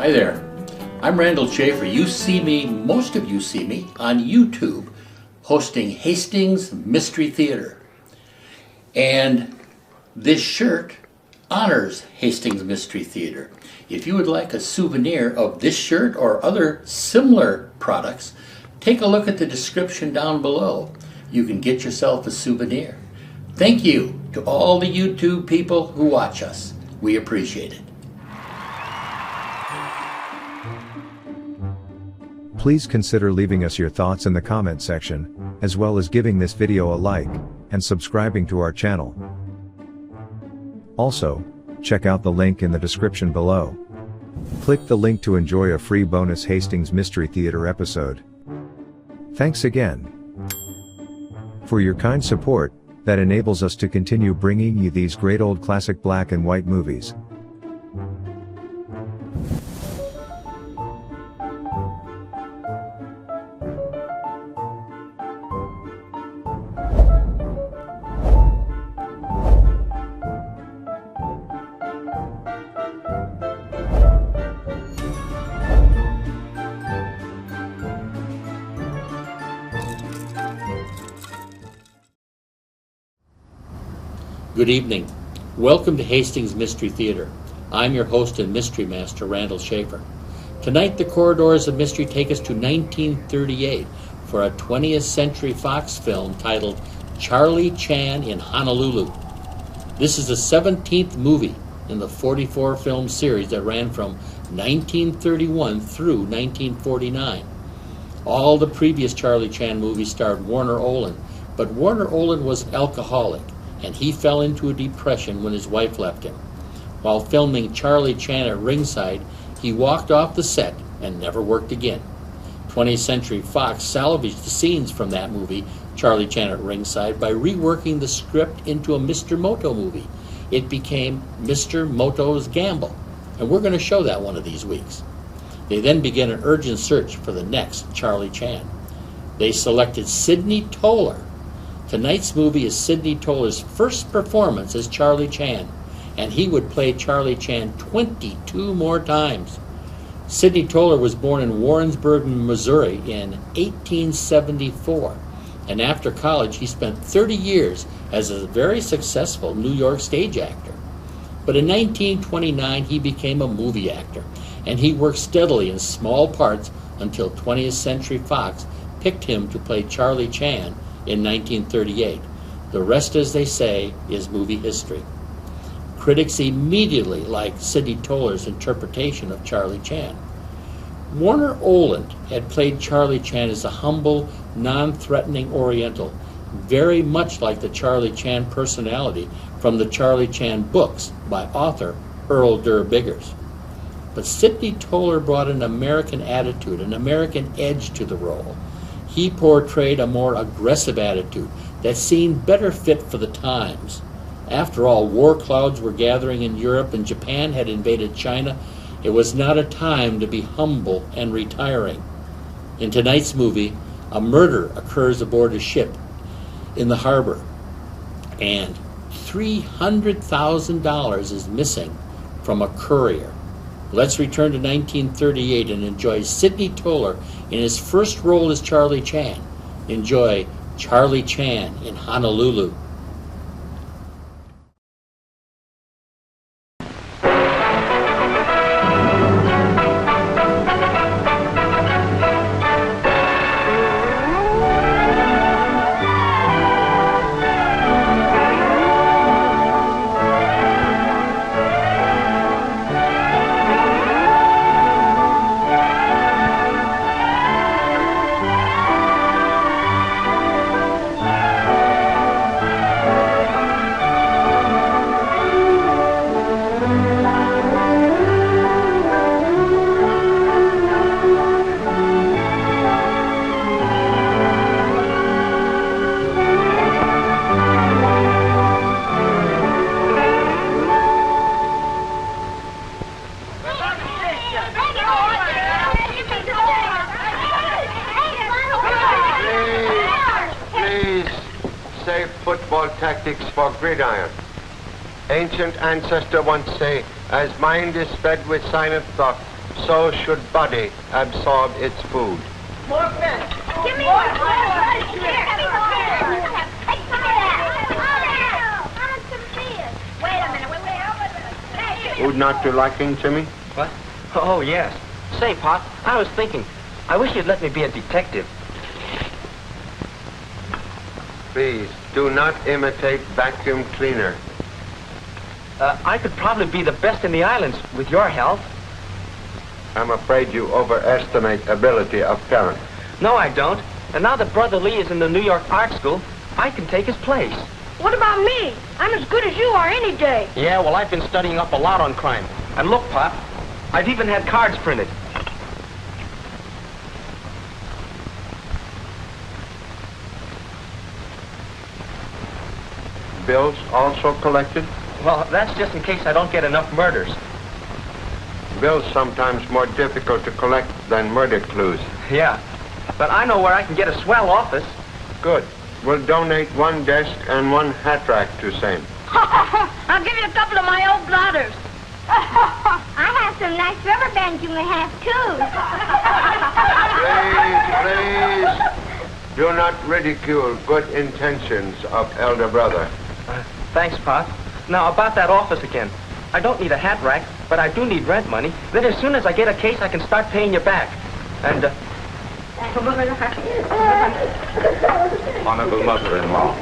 Hi there, I'm Randall Schaefer. Most of you see me on YouTube hosting Hastings Mystery Theater. And this shirt honors Hastings Mystery Theater. If you would like a souvenir of this shirt or other similar products, take a look at the description down below. You can get yourself a souvenir. Thank you to all the YouTube people who watch us. We appreciate it. Please consider leaving us your thoughts in the comment section, as well as giving this video a like, and subscribing to our channel. Also, check out the link in the description below. Click the link to enjoy a free bonus Hastings Mystery Theater episode. Thanks again for your kind support that enables us to continue bringing you these great old classic black and white movies. Good evening. Welcome to Hastings Mystery Theater. I'm your host and mystery master, Randall Schaefer. Tonight, the corridors of mystery take us to 1938 for a 20th Century Fox film titled Charlie Chan in Honolulu. This is the 17th movie in the 44-film series that ran from 1931 through 1949. All the previous Charlie Chan movies starred Warner Oland, but Warner Oland was alcoholic, and he fell into a depression when his wife left him. While filming Charlie Chan at ringside, he walked off the set and never worked again. 20th Century Fox salvaged the scenes from that movie, Charlie Chan at ringside, by reworking the script into a Mr. Moto movie. It became Mr. Moto's Gamble, and we're going to show that one of these weeks. They then began an urgent search for the next Charlie Chan. They selected Sidney Toler. Tonight's movie is Sidney Toler's first performance as Charlie Chan, and he would play Charlie Chan 22 more times. Sidney Toler was born in Warrensburg, Missouri in 1874, and after college he spent 30 years as a very successful New York stage actor. But in 1929 he became a movie actor, and he worked steadily in small parts until 20th Century Fox picked him to play Charlie Chan in 1938. The rest, as they say, is movie history. Critics immediately liked Sidney Toler's interpretation of Charlie Chan. Warner Oland had played Charlie Chan as a humble, non-threatening Oriental, very much like the Charlie Chan personality from the Charlie Chan books by author Earl Durr Biggers. But Sidney Toler brought an American attitude, an American edge to the role. He portrayed a more aggressive attitude that seemed better fit for the times. After all, war clouds were gathering in Europe and Japan had invaded China. It was not a time to be humble and retiring. In tonight's movie, a murder occurs aboard a ship in the harbor, and $300,000 is missing from a courier. Let's return to 1938 and enjoy Sidney Toler in his first role as Charlie Chan. Enjoy Charlie Chan in Honolulu. Say football tactics for gridiron. Ancient ancestor once say, as mind is fed with silent thought, so should body absorb its food. More fish. Give me one. Here, give me the fish. Hey, some of that. I want some fish. Wait a minute. Wait. Food not to liking, Jimmy? What? Oh, yes. Say, Pop, I was thinking, I wish you'd let me be a detective. Please, do not imitate vacuum cleaner. I could probably be the best in the islands with your help. I'm afraid you overestimate ability of parent. No, I don't. And now that Brother Lee is in the New York Art School, I can take his place. What about me? I'm as good as you are any day. Yeah, well, I've been studying up a lot on crime. And look, Pop, I've even had cards printed. Bills also collected? Well, that's just in case I don't get enough murders. Bills sometimes more difficult to collect than murder clues. Yeah, but I know where I can get a swell office. Good. We'll donate one desk and one hat rack to same. I'll give you a couple of my old blotters. I have some nice rubber bands you may have, too. Please, do not ridicule good intentions of elder brother. Thanks, Pop. Now, about that office again. I don't need a hat rack, but I do need rent money. Then as soon as I get a case, I can start paying you back. And, Honorable mother-in-law.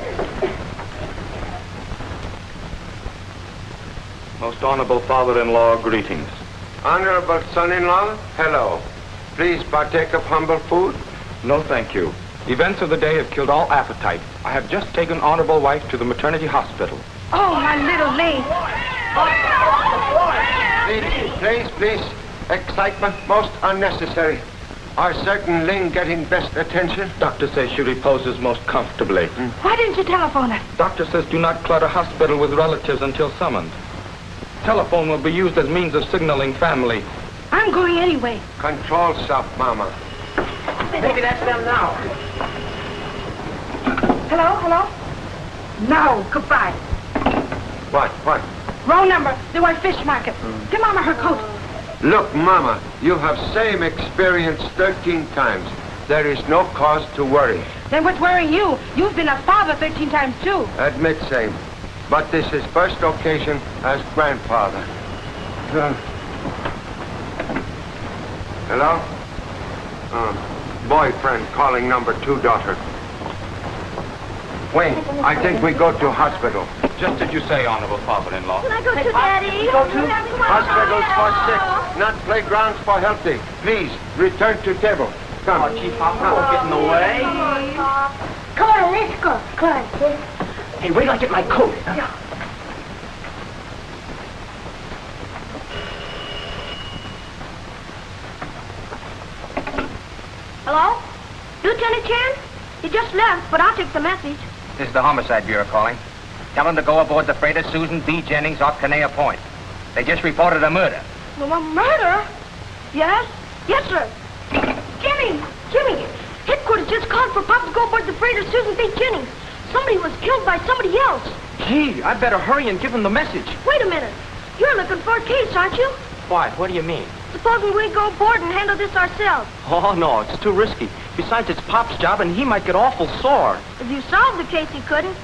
Most honorable father-in-law, greetings. Honorable son-in-law, hello. Please partake of humble food. No, thank you. Events of the day have killed all appetite. I have just taken honorable wife to the maternity hospital. Oh, my little Lee. Please. Excitement most unnecessary. Are certain Ling getting best attention? Doctor says she reposes most comfortably. Why didn't you telephone us? Doctor says do not clutter hospital with relatives until summoned. Telephone will be used as means of signaling family. I'm going anyway. Control self, Mama. maybe that's them now. Hello? No, goodbye. What? Wrong number. They want fish market. Give Mama her coat. Look, Mama, you have same experience 13 times. There is no cause to worry. Then what's worrying you? You've been a father 13 times, too. Admit same. But this is first occasion as grandfather. Hello? Boyfriend calling number 2 daughter. Wait, I think we go to hospital. Just as you say, honorable father-in-law. Can I go to Daddy? Go to hospitals for sick, not playgrounds for healthy. Please, return to table. Come. Oh, Chief, I'll get in the way. Come on, let's go. Climb. Hey, wait till I get my coat. Hello? Lieutenant Chan? He just left, but I'll take the message. This is the Homicide Bureau calling. Tell them to go aboard the freighter Susan B. Jennings off Kanea Point. They just reported a murder. Well, a murder? Yes? Yes, sir. Jimmy! Headquarters just called for Pop to go aboard the freighter Susan B. Jennings. Somebody was killed by somebody else. Gee, I better hurry and give them the message. Wait a minute. You're looking for a case, aren't you? Why? What do you mean? Supposing we go aboard and handle this ourselves. Oh, no, it's too risky. Besides, it's Pop's job, and he might get awful sore. If you solved the case, he couldn't.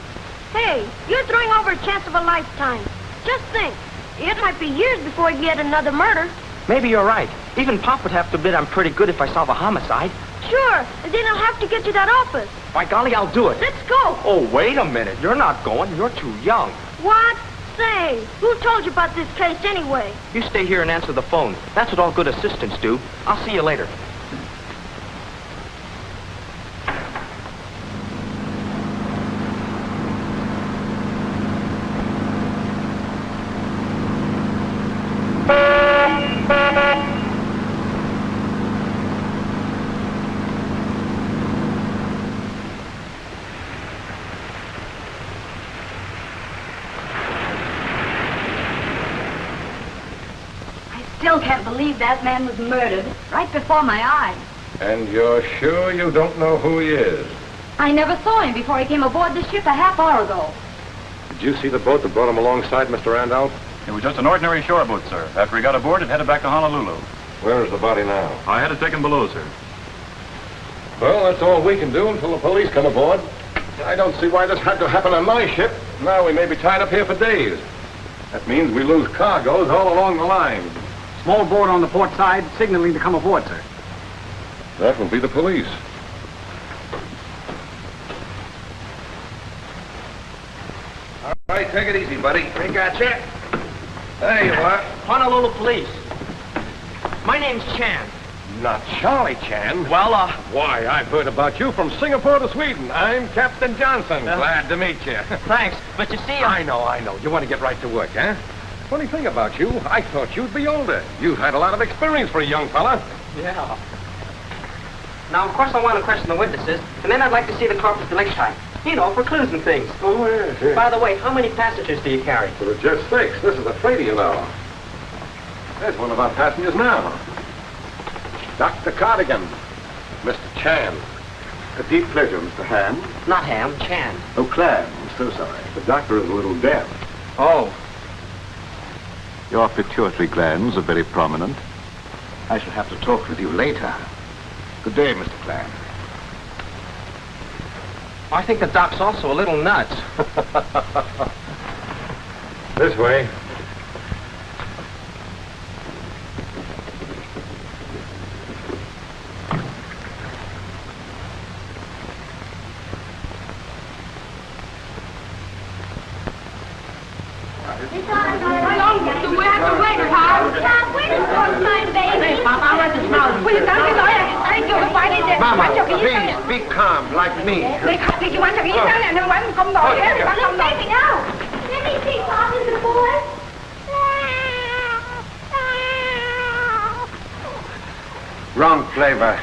Hey, you're throwing over a chance of a lifetime. Just think. It might be years before we get another murder. Maybe you're right. Even Pop would have to admit I'm pretty good if I solve a homicide. Sure, and then I'll have to get to that office. By golly, I'll do it. Let's go. Oh, wait a minute. You're not going. You're too young. What? Say, who told you about this case anyway? You stay here and answer the phone. That's what all good assistants do. I'll see you later. Still can't believe that man was murdered right before my eyes. And you're sure you don't know who he is? I never saw him before he came aboard this ship a half hour ago. Did you see the boat that brought him alongside, Mr. Randolph? It was just an ordinary shore boat, sir. After he got aboard, it headed back to Honolulu. Where is the body now? I had it taken below, sir. Well, that's all we can do until the police come aboard. I don't see why this had to happen on my ship. Now we may be tied up here for days. That means we lose cargoes all along the line. Small board on the port side, signaling to come aboard, sir. That will be the police. All right, take it easy, buddy. We got you. There you are. Honolulu Police. My name's Chan. Not Charlie Chan. Well, Why, I've heard about you from Singapore to Sweden. I'm Captain Johnson. Glad to meet you. thanks. But you see, I know. You want to get right to work, huh? Funny thing about you, I thought you'd be older. You've had a lot of experience for a young fella. Yeah. Now, of course, I want to question the witnesses, and then I'd like to see the corpus delicti. You know, for clues and things. Oh, yes. By the way, how many passengers do you carry? There are just 6. This is a freighter, you know. There's one of our passengers now. Dr. Cardigan. Mr. Chan. A deep pleasure, Mr. Ham. Not Ham, Chan. Oh, Clam. I'm so sorry. The doctor is a little deaf. Oh. Your pituitary glands are very prominent. I shall have to talk with you later. Good day, Mr. Clam. I think the doc's also a little nuts. This way. Mama, please, be calm, like me. Wrong flavor.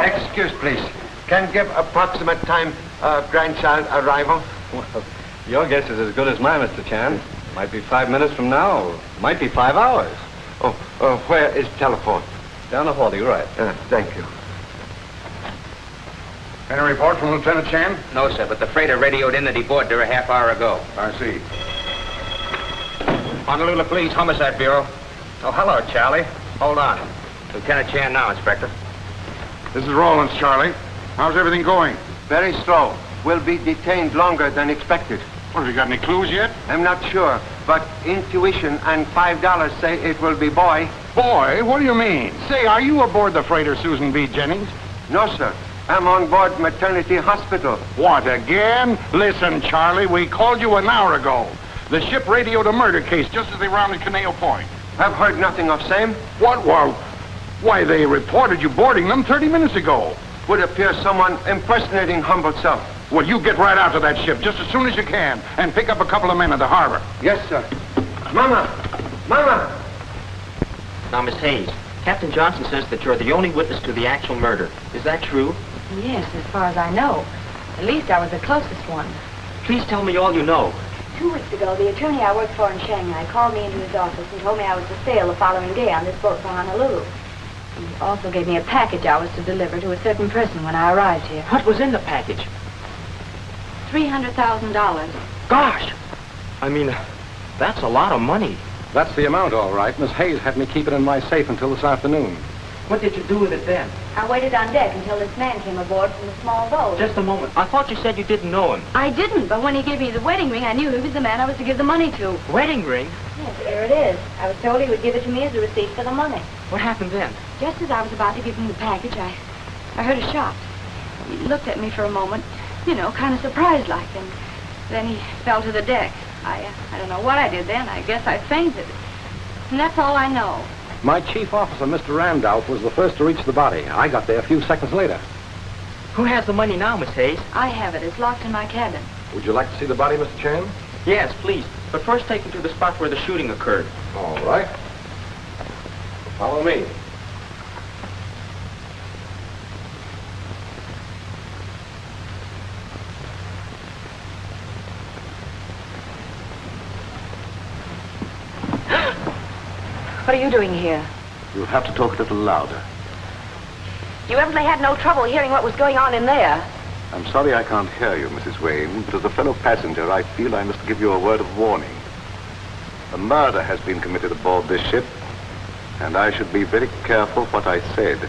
Excuse, please. Can give approximate time of grandchild arrival? Well, your guess is as good as mine, Mr. Chan. Might be 5 minutes from now, or might be 5 hours. Where is telephone? Down the hall, you're right. Thank you. Any report from Lieutenant Chan? No, sir, but the freighter radioed in that he boarded her a half hour ago. I see. Honolulu Police Homicide Bureau. Oh, hello, Charlie. Hold on. Lieutenant Chan now, Inspector. This is Rawlins, Charlie. How's everything going? Very slow. We'll be detained longer than expected. Well, have you got any clues yet? I'm not sure, but intuition and $5 say it will be boy. Boy? What do you mean? Say, are you aboard the freighter Susan B. Jennings? No, sir. I'm on board maternity hospital. What, again? Listen, Charlie, we called you an hour ago. The ship radioed a murder case just as they rounded Canal Point. I've heard nothing of same. What? Well, why, they reported you boarding them 30 minutes ago. Would appear someone impersonating humble self. Well, you get right out to that ship just as soon as you can and pick up a couple of men at the harbor. Yes, sir. Mama! Mama! Now, Miss Hayes, Captain Johnson says that you're the only witness to the actual murder. Is that true? Yes, as far as I know. At least I was the closest one. Please tell me all you know. 2 weeks ago, the attorney I worked for in Shanghai called me into his office and told me I was to sail the following day on this boat for Honolulu. He also gave me a package I was to deliver to a certain person when I arrived here. What was in the package? $300,000. Gosh! I mean, that's a lot of money. That's the amount, all right. Miss Hayes had me keep it in my safe until this afternoon. What did you do with it then? I waited on deck until this man came aboard from the small boat. Just a moment. I thought you said you didn't know him. I didn't, but when he gave me the wedding ring, I knew he was the man I was to give the money to. Wedding ring? Yes, here it is. I was told he would give it to me as a receipt for the money. What happened then? Just as I was about to give him the package, I heard a shot. He looked at me for a moment, you know, kind of surprised like, and then he fell to the deck. I don't know what I did then. I guess I fainted. And that's all I know. My chief officer, Mr. Randolph, was the first to reach the body. I got there a few seconds later. Who has the money now, Miss Hayes? I have it. It's locked in my cabin. Would you like to see the body, Mr. Chan? Yes, please. But first take me to the spot where the shooting occurred. All right. Follow me. What are you doing here? You'll have to talk a little louder. You evidently had no trouble hearing what was going on in there. I'm sorry I can't hear you, Mrs. Wayne, but as a fellow passenger, I feel I must give you a word of warning. A murder has been committed aboard this ship, and I should be very careful what I said.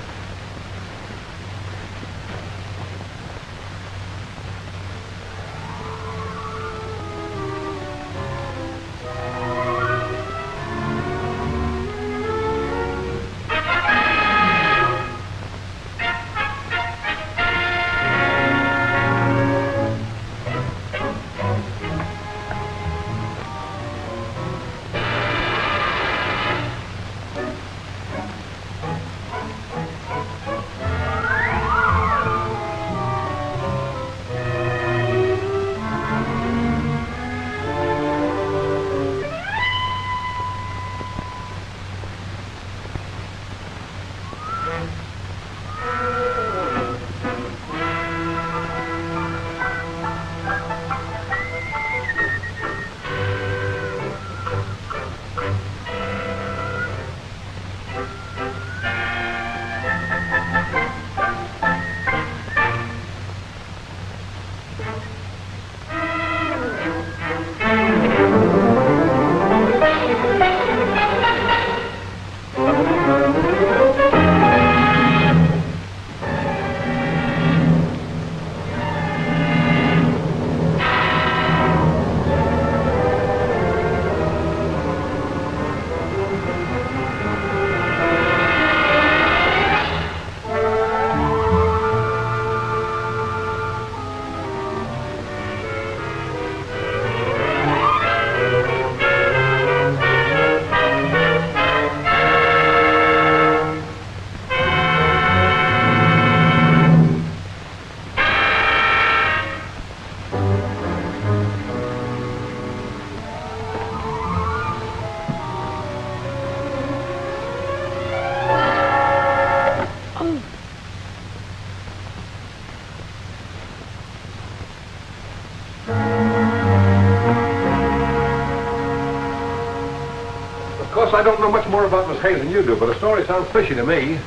I don't know much more about Miss Hayes than you do, but the story sounds fishy to me.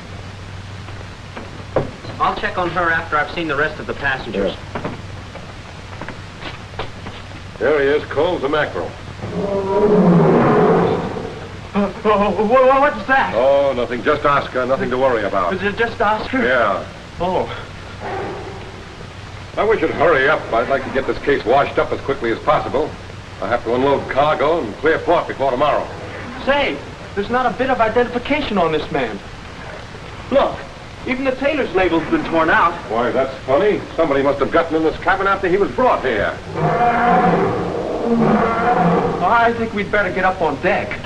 I'll check on her after I've seen the rest of the passengers. There he is, Coles the mackerel. What's that? Oh, nothing. Just Oscar. Nothing to worry about. Is it just Oscar? Yeah. Oh. Now, we should hurry up. I'd like to get this case washed up as quickly as possible. I have to unload cargo and clear port before tomorrow. Say, there's not a bit of identification on this man. Look, even the tailor's label's been torn out. Why, that's funny. Somebody must have gotten in this cabin after he was brought here. I think we'd better get up on deck.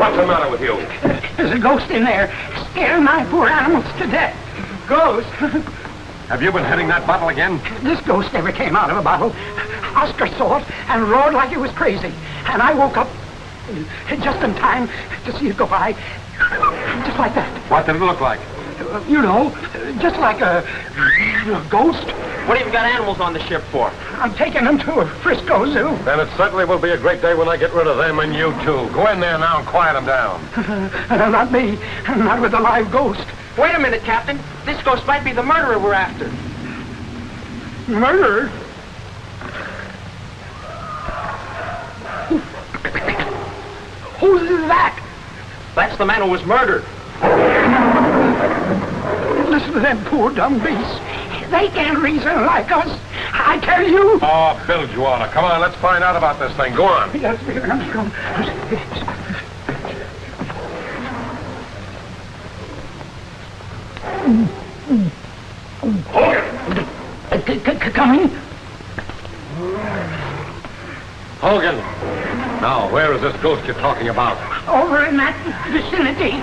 What's the matter with you? There's a ghost in there, scaring my poor animals to death. Ghost? Have you been hitting that bottle again? This ghost never came out of a bottle. Oscar saw it and roared like it was crazy. And I woke up just in time to see it go by. Just like that. What did it look like? You know, just like a ghost. What have you got animals on the ship for? I'm taking them to a Frisco zoo. Then it certainly will be a great day when I get rid of them and you too. Go in there now and quiet them down. Not me. Not with a live ghost. Wait a minute, Captain. This ghost might be the murderer we're after. Murderer? Who's that? That's the man who was murdered. Listen to them poor dumb beasts. They can't reason like us. I tell you. Oh, Bilgewater. Come on, let's find out about this thing. Go on. Yes, come. Coming. Hogan. Now, where is this ghost you're talking about? Over in that vicinity.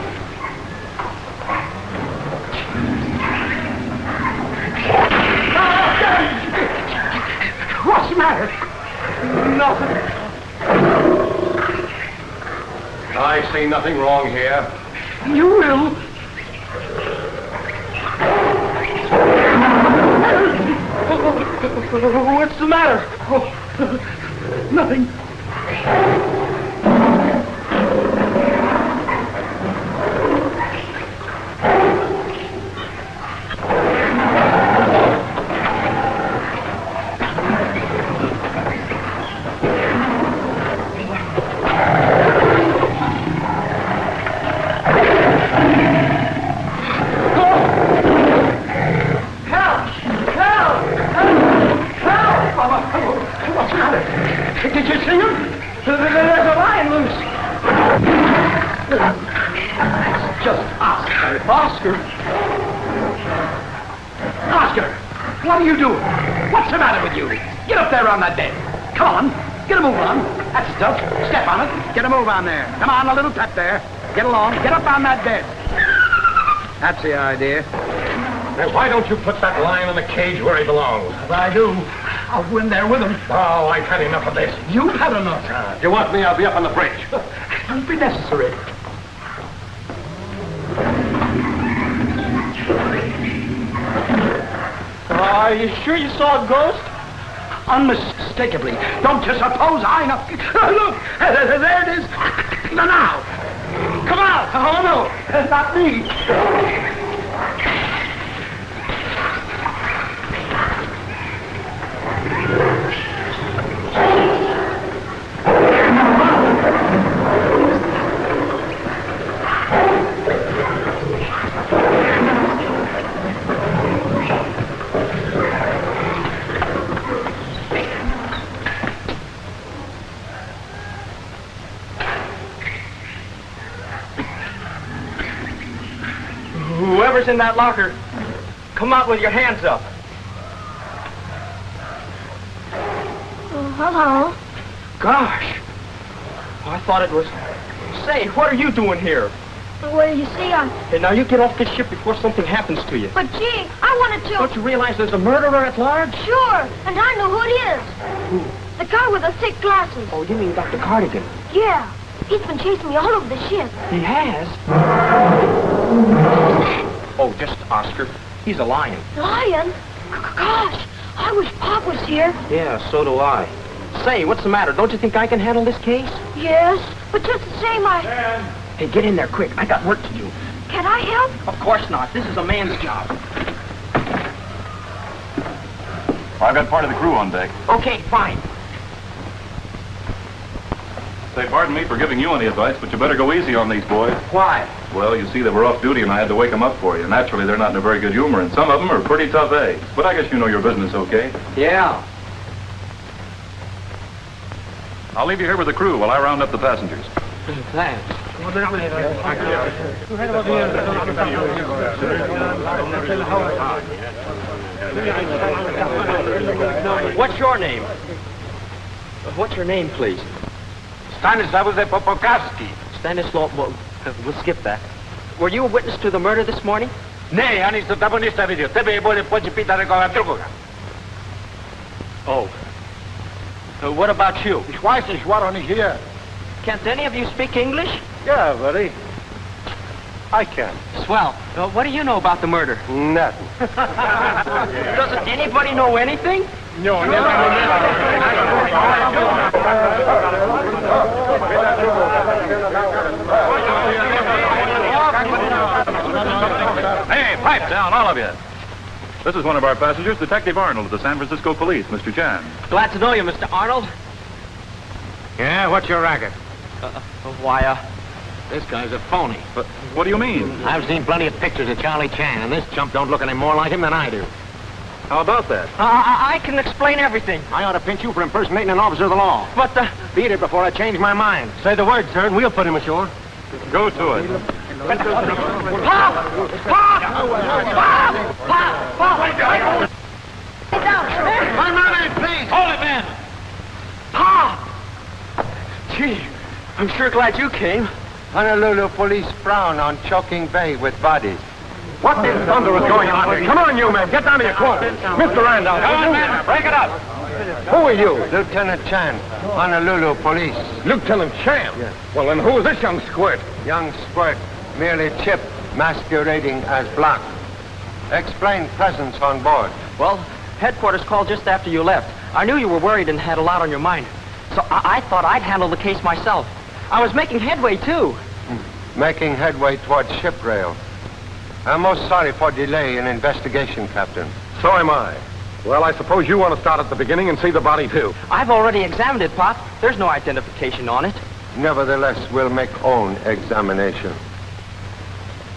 What's the matter? Nothing. I see nothing wrong here. You will. What's the matter? Oh, nothing. Just Oscar. Oscar? Oscar, what are you doing? What's the matter with you? Get up there on that bed. Come on, get a move on. That's stuff. Step on it. Get a move on there. Come on, a little tap there. Get along. Get up on that bed. That's the idea. Now, why don't you put that lion in the cage where he belongs? If I do, I'll go in there with him. Oh, I've had enough of this. You've had enough. If you want me, I'll be up on the bridge. It won't be necessary. Are you sure you saw a ghost? Unmistakably. Don't you suppose I know? Look, there it is. Now. Come out. Oh, no, not me. Whoever's in that locker, come out with your hands up. Hello. Gosh. I thought it was... Say, what are you doing here? Well, you see, Hey, now you get off this ship before something happens to you. But, gee, I wanted to... Don't you realize there's a murderer at large? Sure, and I know who it is. Who? The guy with the thick glasses. Oh, you mean Dr. Cardigan? Yeah. He's been chasing me all over the ship. He has? Oh, just Oscar. He's a lion. Lion? Gosh, I wish Pop was here. Yeah, so do I. Say, what's the matter? Don't you think I can handle this case? Yes, but just the same, Hey, get in there quick. I got work to do. Can I help? Of course not. This is a man's job. I've got part of the crew on deck. Okay, fine. Say, pardon me for giving you any advice, but you better go easy on these boys. Why? Well, you see, they were off duty and I had to wake them up for you. Naturally, they're not in a very good humor, and some of them are pretty tough eggs. But I guess you know your business okay. Yeah. I'll leave you here with the crew while I round up the passengers. Thanks. What's your name? What's your name, please? Stanislaus Popokarski. Stanislaus, we'll skip that. Were you a witness to the murder this morning? Ne, ja nisam tamo ništa vidio. Tebe je bolje poći pitati koga drugoga. Oh. What about you? Ich weiß nicht, war doch nicht hier. Can't any of you speak English? Yeah, buddy. I can. Swell. What do you know about the murder? Nothing. Doesn't anybody know anything? No, Hey, pipe down, all of you. This is one of our passengers, Detective Arnold of the San Francisco Police, Mr. Chan. Glad to know you, Mr. Arnold. Yeah, what's your racket? Why, This guy's a phony. But what do you mean? I've seen plenty of pictures of Charlie Chan, and this chump don't look any more like him than I do. How about that? I can explain everything. I ought to pinch you for impersonating an officer of the law. But, Beat it before I change my mind. Say the word, sir, and we'll put him ashore. Go to it. Pop! Pop! Pop! Pop! Pop! Sit down, sir. My man, please. Hold it, man. Pop! Gee, I'm sure glad you came. Honolulu police frown on choking bay with bodies. What in thunder is going on here? Come on, you men. Get down to your quarters. Mr. Randolph. Come on, man. Break it up. Who are you? Lieutenant Chan, Honolulu police. Lieutenant Chan? Yes. Well, then who is this young squirt? Young squirt, merely Chip, masquerading as Black. Explain presence on board. Well, headquarters called just after you left. I knew you were worried and had a lot on your mind. So I thought I'd handle the case myself. I was making headway, too. Making headway towards ship rail. I'm most sorry for delay in investigation, Captain. So am I. Well, I suppose you want to start at the beginning and see the body, too. I've already examined it, Pop. There's no identification on it. Nevertheless, we'll make own examination.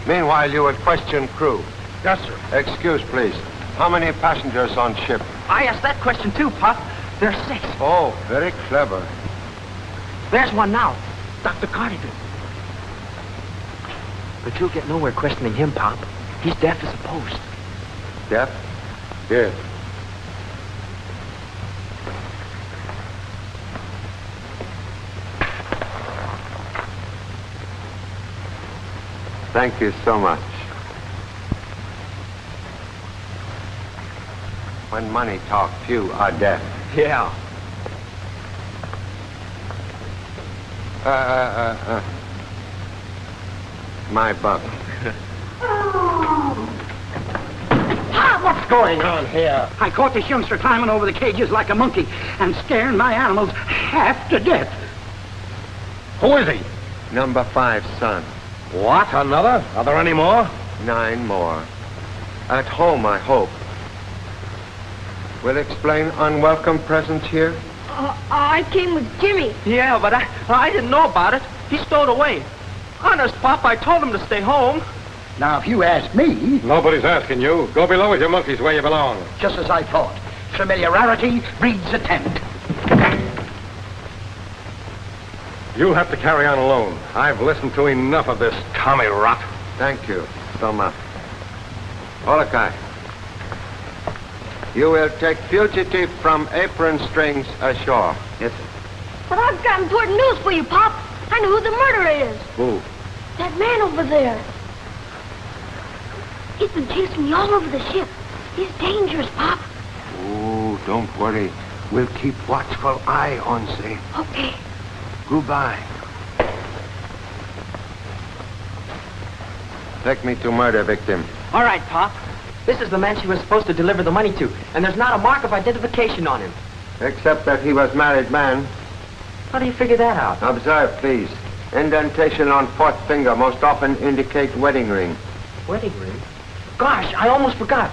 Meanwhile, you will question crew. Yes, sir. Excuse, please. How many passengers on ship? I asked that question, too, Pop. There's 6. Oh, very clever. There's one now. Dr. Cardigan. But you'll get nowhere questioning him, Pop. He's deaf as a post. Deaf? Yes. Thank you so much. When money talks, few are deaf. Yeah. My buck. What's going on here? I caught this youngster climbing over the cages like a monkey and scaring my animals half to death. Who is he? Number 5, son. What? Another? Are there any more? 9 more. At home, I hope. Will explain unwelcome presence here? I came with Jimmy. Yeah, but I didn't know about it. He stowed away. Honest, Pop, I told him to stay home. Now, if you ask me... Nobody's asking you. Go below with your monkeys where you belong. Just as I thought. Familiarity breeds attempt. You'll have to carry on alone. I've listened to enough of this Tommy rot. Thank you so much. Molokai, you will take fugitive from apron strings ashore. Yes, sir. But I've got important news for you, Pop. I know who the murderer is. Who? That man over there. He's been chasing me all over the ship. He's dangerous, Pop. Oh, don't worry. We'll keep watchful eye on him. Okay. Goodbye. Take me to murder victim. All right, Pop. This is the man she was supposed to deliver the money to, and there's not a mark of identification on him. Except that he was married man. How do you figure that out? Observe, please. Indentation on 4th finger most often indicate wedding ring. Wedding ring? Gosh, I almost forgot.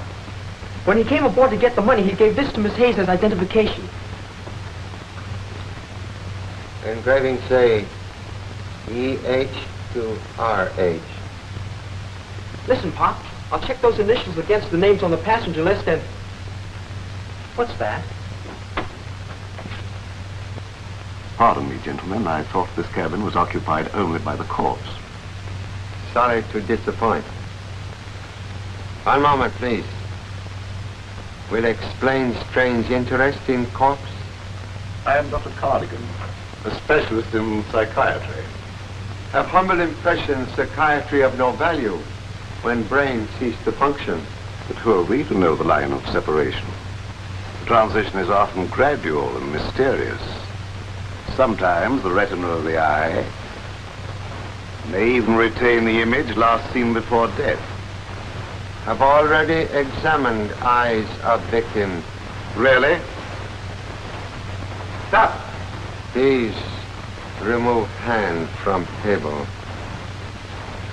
When he came aboard to get the money, he gave this to Miss Hayes as identification. Engraving say EH to RH. Listen, Pop, I'll check those initials against the names on the passenger list and... What's that? Pardon me, gentlemen. I thought this cabin was occupied only by the corpse. Sorry to disappoint. One moment, please. Will explain strange interest in corpse? I am Dr. Cardigan, a specialist in psychiatry. Have humble impression psychiatry of no value when brain cease to function. But who are we to know the line of separation? The transition is often gradual and mysterious. Sometimes the retina of the eye may even retain the image last seen before death. Have already examined eyes of victim. Really? Stop! Please remove hand from table.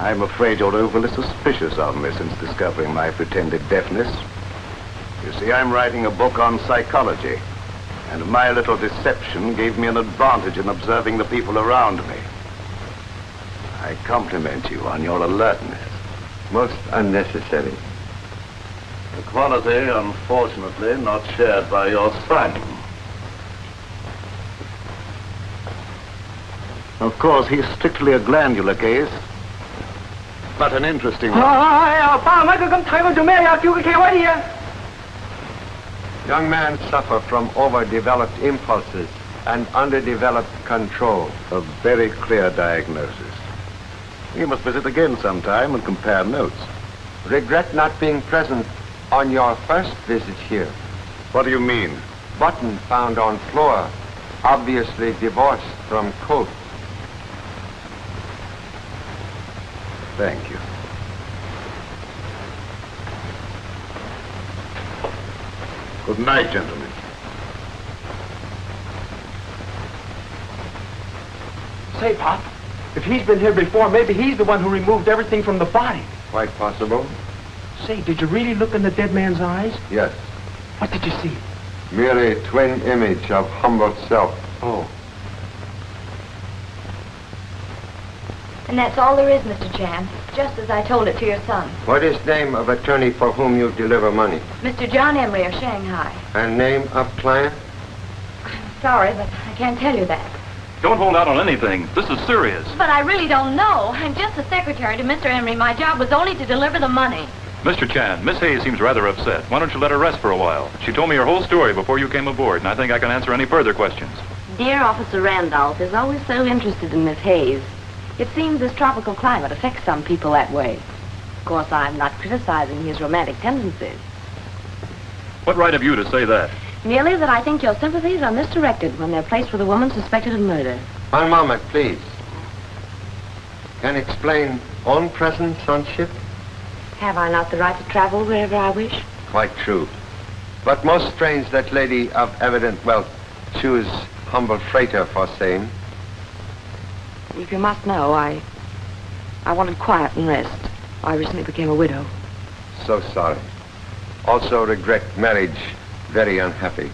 I'm afraid you're overly suspicious of me since discovering my pretended deafness. You see, I'm writing a book on psychology, and my little deception gave me an advantage in observing the people around me. I compliment you on your alertness. Most unnecessary. A quality, unfortunately, not shared by your son. Of course, he's strictly a glandular case, but an interesting one. Young man suffer from overdeveloped impulses and underdeveloped control. A very clear diagnosis. You must visit again sometime and compare notes. Regret not being present on your first visit here. What do you mean? Button found on floor, obviously divorced from coat. Thank you. Good night, gentlemen. Say, Pop, if he's been here before, maybe he's the one who removed everything from the body. Quite possible. Say, did you really look in the dead man's eyes? Yes. What did you see? Merely twin image of humble self. Oh. And that's all there is, Mr. Chan, just as I told it to your son. What is name of attorney for whom you deliver money? Mr. John Emery of Shanghai. And name of client? Sorry, but I can't tell you that. Don't hold out on anything. This is serious. But I really don't know. I'm just the secretary to Mr. Emery. My job was only to deliver the money. Mr. Chan, Miss Hayes seems rather upset. Why don't you let her rest for a while? She told me her whole story before you came aboard, and I think I can answer any further questions. Dear Officer Randolph is always so interested in Miss Hayes. It seems this tropical climate affects some people that way. Of course, I'm not criticizing his romantic tendencies. What right have you to say that? Merely that I think your sympathies are misdirected when they're placed with a woman suspected of murder. One moment, please. Can you explain own presence on ship? Have I not the right to travel wherever I wish? Quite true. But most strange that lady of evident wealth choose humble freighter for same. If you must know, I wanted quiet and rest. I recently became a widow. So sorry. Also regret marriage. Very unhappy.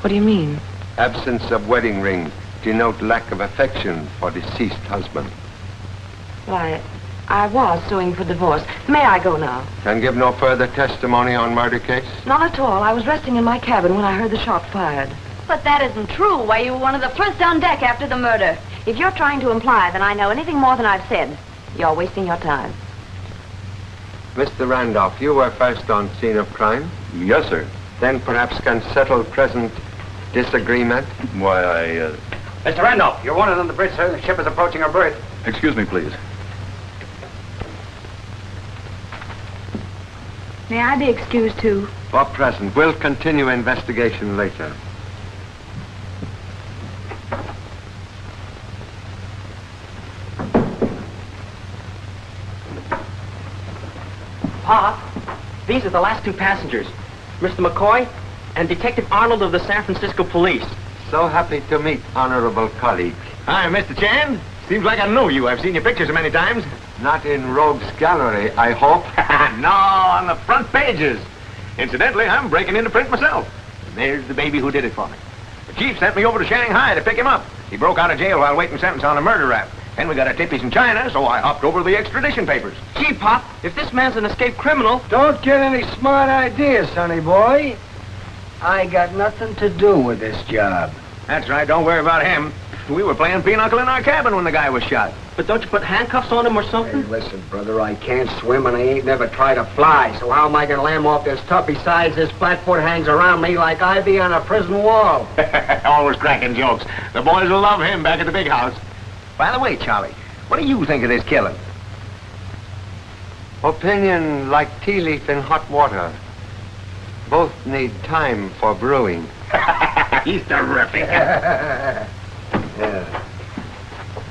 What do you mean? Absence of wedding ring denote lack of affection for deceased husband. Well, I was suing for divorce. May I go now? Can give no further testimony on murder case? Not at all. I was resting in my cabin when I heard the shot fired. But that isn't true. Why, you were one of the first on deck after the murder. If you're trying to imply that I know anything more than I've said, you're wasting your time. Mr. Randolph, you were first on scene of crime? Yes, sir. Then perhaps can settle present disagreement? Why, Mr. Randolph, you're wanted on the bridge, sir. The ship is approaching our berth. Excuse me, please. May I be excused, too? For present. We'll continue investigation later. Pop, these are the last two passengers. Mr. McCoy and Detective Arnold of the San Francisco Police. So happy to meet honorable colleague. Hi, Mr. Chan. Seems like I know you. I've seen your pictures many times. Not in Rogue's Gallery, I hope. No, on the front pages. Incidentally, I'm breaking into print myself. And there's the baby who did it for me. The chief sent me over to Shanghai to pick him up. He broke out of jail while waiting sentence on a murder rap. Then we got a tip he's in China, so I hopped over to the extradition papers. Gee, Pop, if this man's an escaped criminal... Don't get any smart ideas, sonny boy. I got nothing to do with this job. That's right, don't worry about him. We were playing pinochle in our cabin when the guy was shot. But don't you put handcuffs on him or something? Hey, listen, brother, I can't swim and I ain't never tried to fly, so how am I gonna land off this tub? Besides, this flatfoot hangs around me like I be on a prison wall. Always cracking jokes. The boys will love him back at the big house. By the way, Charlie, what do you think of this killing? Opinion like tea leaf in hot water. Both need time for brewing. He's terrific.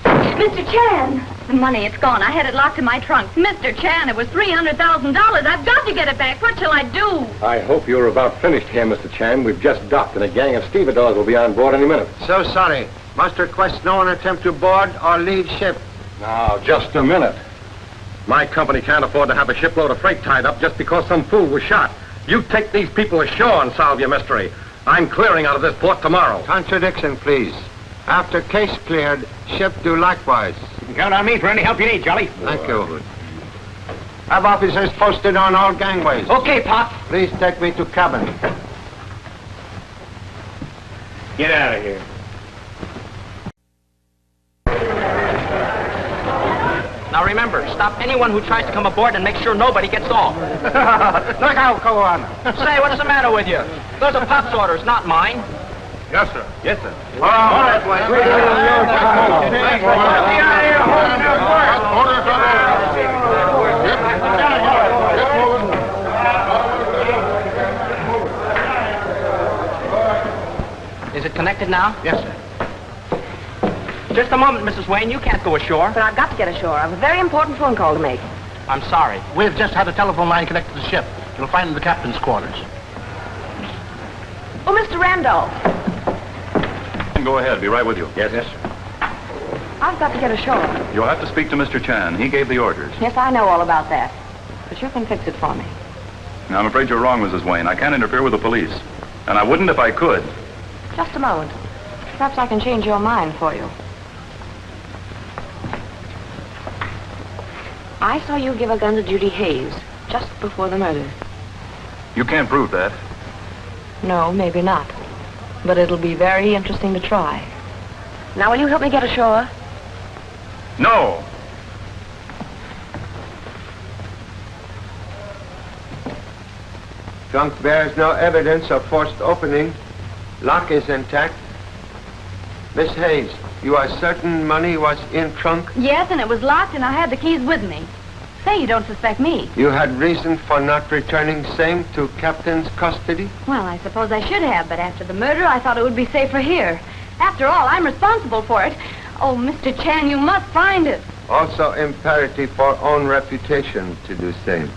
Mr. Chan! The money, it's gone. I had it locked in my trunk. Mr. Chan, it was $300,000. I've got to get it back. What shall I do? I hope you're about finished here, Mr. Chan. We've just docked, and a gang of stevedores will be on board any minute. So sorry. Must request no one attempt to board or leave ship. Now, just a minute. My company can't afford to have a shipload of freight tied up just because some fool was shot. You take these people ashore and solve your mystery. I'm clearing out of this port tomorrow. Contradiction, please. After case cleared, ship do likewise. You can count on me for any help you need, Charlie. Thank you. Have officers posted on all gangways. Okay, Pop. Please take me to cabin. Get out of here. Now remember, stop anyone who tries to come aboard and make sure nobody gets off. Look out, go on. Say, what's the matter with you? Those are Pop's orders, not mine. Yes, sir. Yes, sir. All right. Is it connected now? Yes, sir. Just a moment, Mrs. Wayne. You can't go ashore. But I've got to get ashore. I have a very important phone call to make. I'm sorry. We've just had a telephone line connected to the ship. You'll find it in the captain's quarters. Oh, Mr. Randolph. Go ahead. Be right with you. Yes, sir. I've got to get ashore. You'll have to speak to Mr. Chan. He gave the orders. Yes, I know all about that. But you can fix it for me. Now, I'm afraid you're wrong, Mrs. Wayne. I can't interfere with the police. And I wouldn't if I could. Just a moment. Perhaps I can change your mind for you. I saw you give a gun to Judy Hayes just before the murder. You can't prove that. No, maybe not. But it'll be very interesting to try. Now, will you help me get ashore? No. Trunk bears no evidence of forced opening. Lock is intact. Miss Hayes, you are certain money was in trunk? Yes, and it was locked, and I had the keys with me. Say, you don't suspect me. You had reason for not returning same to Captain's custody? Well, I suppose I should have, but after the murder, I thought it would be safer here. After all, I'm responsible for it. Oh, Mr. Chan, you must find it. Also imperative for own reputation to do same.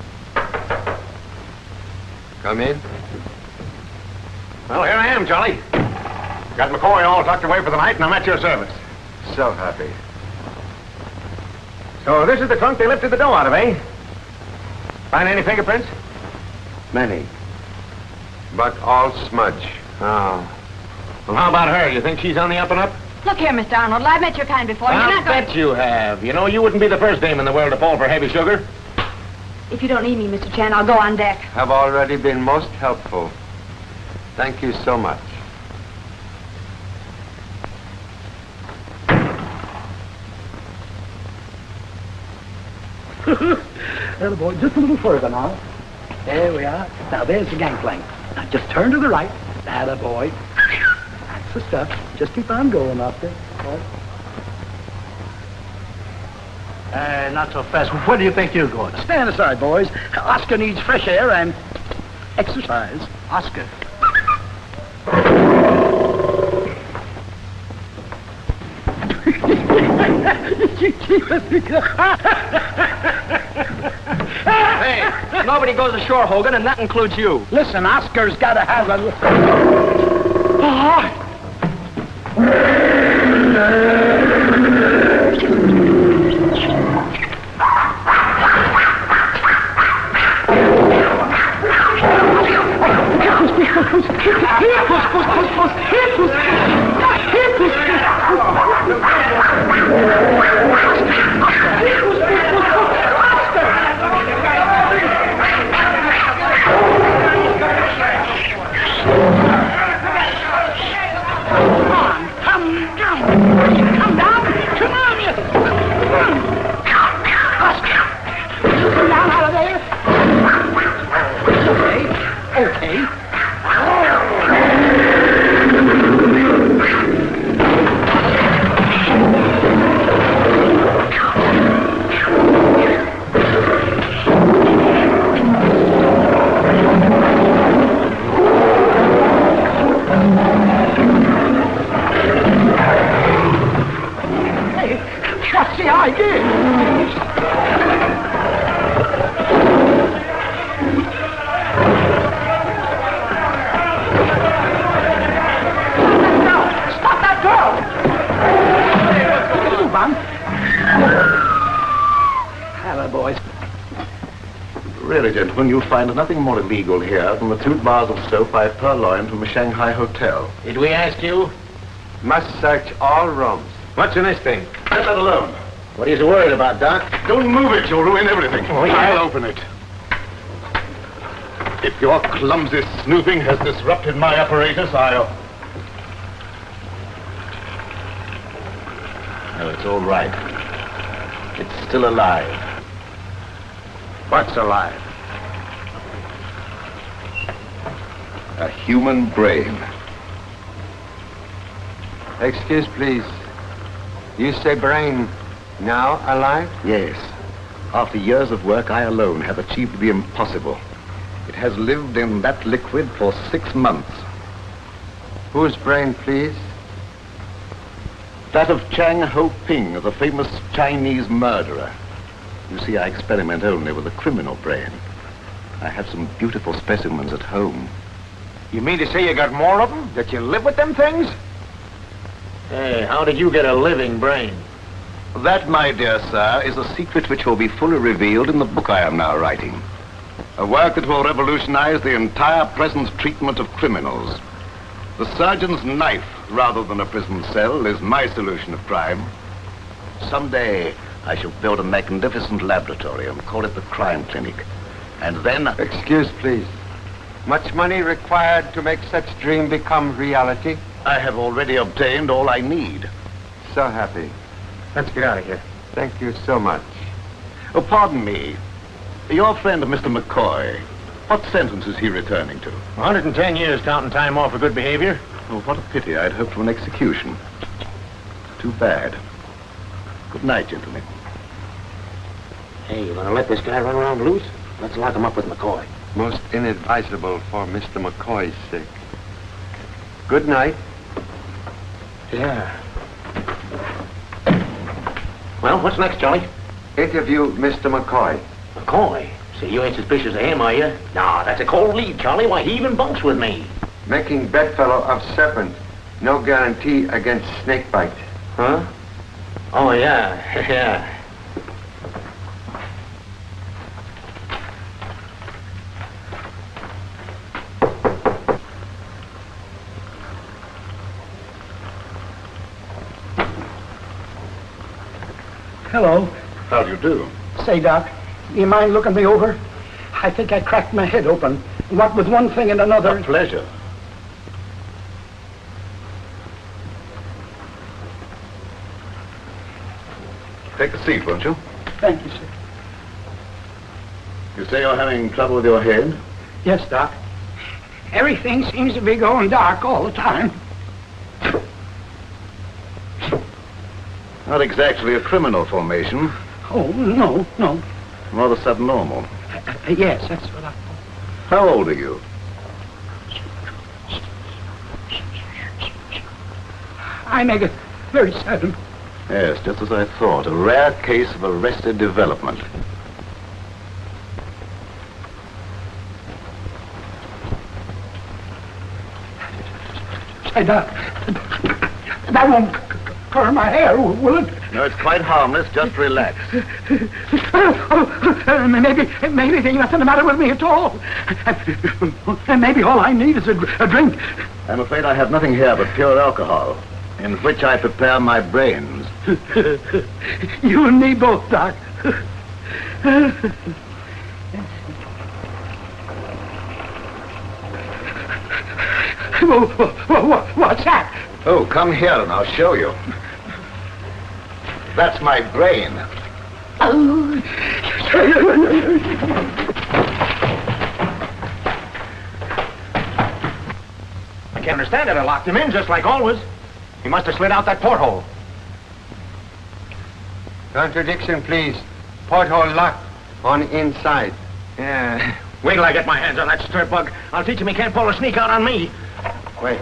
Come in. Well, here I am, Charlie. Got McCoy all tucked away for the night, and I'm at your service. So happy. So this is the trunk they lifted the dough out of, eh? Find any fingerprints? Many. But all smudge. Oh. Well, how about her? You think she's on the up and up? Look here, Mr. Arnold, I've met your kind before. You're I'll not going... bet you have. You know, you wouldn't be the first dame in the world to fall for heavy sugar. If you don't need me, Mr. Chan, I'll go on deck. Have already been most helpful. Thank you so much. Well, boy, just a little further now. There we are. Now, there's the gangplank. Now, just turn to the right. Atta boy. That's the stuff. Just keep on going up there. Not so fast. Where do you think you're going? Stand aside, boys. Oscar needs fresh air and exercise. Oscar. Hey, nobody goes ashore, Hogan, and that includes you. Listen, Oscar's got to have a... What's the idea? Stop that girl! Move on. Hello, boys. Really, gentlemen, you'll find nothing more illegal here than the 2 bars of soap I purloined from a Shanghai hotel. Did we ask you? Must search all rooms. What's in this thing? Let that alone. What are you so worried about, Doc? Don't move it, you'll ruin everything. Oh, yeah. I'll open it. If your clumsy snooping has disrupted my apparatus, I'll... No, it's all right. It's still alive. What's alive? A human brain. Excuse, please. You say brain now alive? Yes. After years of work, I alone have achieved the impossible. It has lived in that liquid for 6 months. Whose brain, please? That of Chang Ho Ping, the famous Chinese murderer. You see, I experiment only with a criminal brain. I have some beautiful specimens at home. You mean to say you got more of them? That you live with them things? Hey, how did you get a living brain? That, my dear sir, is a secret which will be fully revealed in the book I am now writing. A work that will revolutionize the entire present treatment of criminals. The surgeon's knife, rather than a prison cell, is my solution of crime. Someday, I shall build a magnificent laboratory and call it the crime clinic. And then... Excuse, please. Much money required to make such dream become reality? I have already obtained all I need. so happy. Let's get out of here. Thank you so much. Oh, pardon me. Your friend, Mr. McCoy, what sentence is he returning to? 110 years counting time off for good behavior. Oh, what a pity. I'd hoped for an execution. Too bad. Good night, gentlemen. Hey, you gonna let this guy run around loose? Let's lock him up with McCoy. Most inadvisable for Mr. McCoy's sake. Good night. Yeah. Well, what's next, Charlie? Interview Mr. McCoy. McCoy? See, you ain't suspicious of him, are you? Nah, that's a cold lead, Charlie. Why, he even bunks with me. Making bedfellow of serpent. No guarantee against snake bite. Huh? Oh, yeah, yeah. Hello. How do you do? Say, Doc, do you mind looking me over? I think I cracked my head open. What with one thing and another. A pleasure. Take a seat, won't you? Thank you, sir. You say you're having trouble with your head? Yes, Doc. Everything seems to be going dark all the time. Not exactly a criminal formation. Oh, no, no. Rather subnormal. Yes, that's what I thought. How old are you? I make it 37. Yes, just as I thought. A rare case of arrested development. Say, Doc, that won't curl my hair, will it? No, it's quite harmless. Just relax. Maybe there's nothing the matter with me at all. And maybe all I need is a drink. I'm afraid I have nothing here but pure alcohol, in which I prepare my brains. You and me both, Doc. What's that? Oh, come here and I'll show you. That's my brain. Oh. I can't understand it. I locked him in just like always. He must have slid out that porthole. Contradiction, please. Porthole locked on inside. Yeah. Wait till I get my hands on that strip bug. I'll teach him he can't pull a sneak out on me. Wait.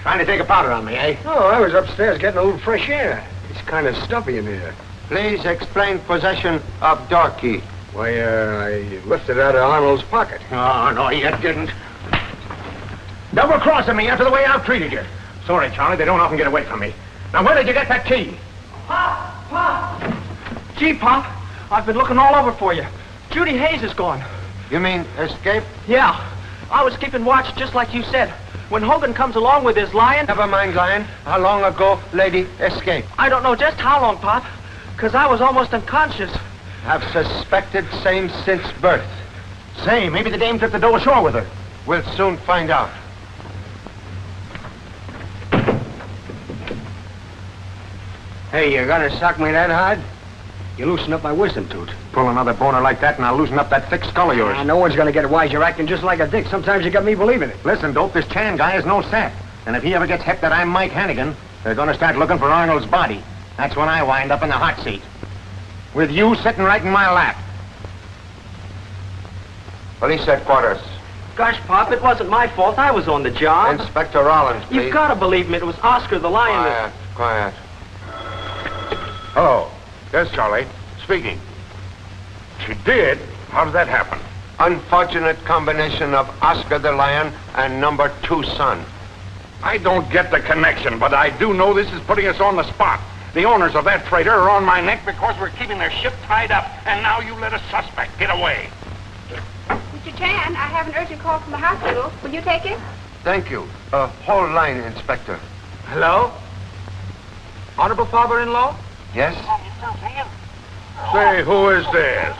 Trying to take a powder on me, eh? Oh, I was upstairs getting a little fresh air. It's kind of stuffy in here. Please explain possession of door key. Why, I lifted it out of Arnold's pocket. Oh, no, you didn't. Double-crossing me after the way I've treated you. Sorry, Charlie, they don't often get away from me. Now, where did you get that key? Pop! Pop! Gee, Pop, I've been looking all over for you. Judy Hayes is gone. You mean escape? Yeah. I was keeping watch just like you said. When Hogan comes along with his lion... Never mind, lion. How long ago lady escaped? I don't know just how long, Pop, because I was almost unconscious. Have suspected same since birth. Say, maybe the dame took the dough ashore with her. We'll soon find out. Hey, you gonna sock me that hard? You loosen up my wisdom tooth. Pull another boner like that and I'll loosen up that thick skull of yours. No one's gonna get wise. You're acting just like a dick. Sometimes you got me believing it. Listen, Dope, this Chan guy is no sap. And if he ever gets heck that I'm Mike Hannigan, they're gonna start looking for Arnold's body. That's when I wind up in the hot seat. With you sitting right in my lap. Police headquarters. Gosh, Pop, it wasn't my fault. I was on the job. Inspector Rollins, please. You've got to believe me. It was Oscar the lion. Quiet. Hello. Yes, Charlie. Speaking. She did? How did that happen? Unfortunate combination of Oscar the Lion and number 2 son. I don't get the connection, but I do know this is putting us on the spot. The owners of that freighter are on my neck because we're keeping their ship tied up, and now you let a suspect get away. Mr. Chan, I have an urgent call from the hospital. Will you take it? Thank you. Whole line, Inspector. Hello? Honorable father-in-law? Yes? Say, who is this?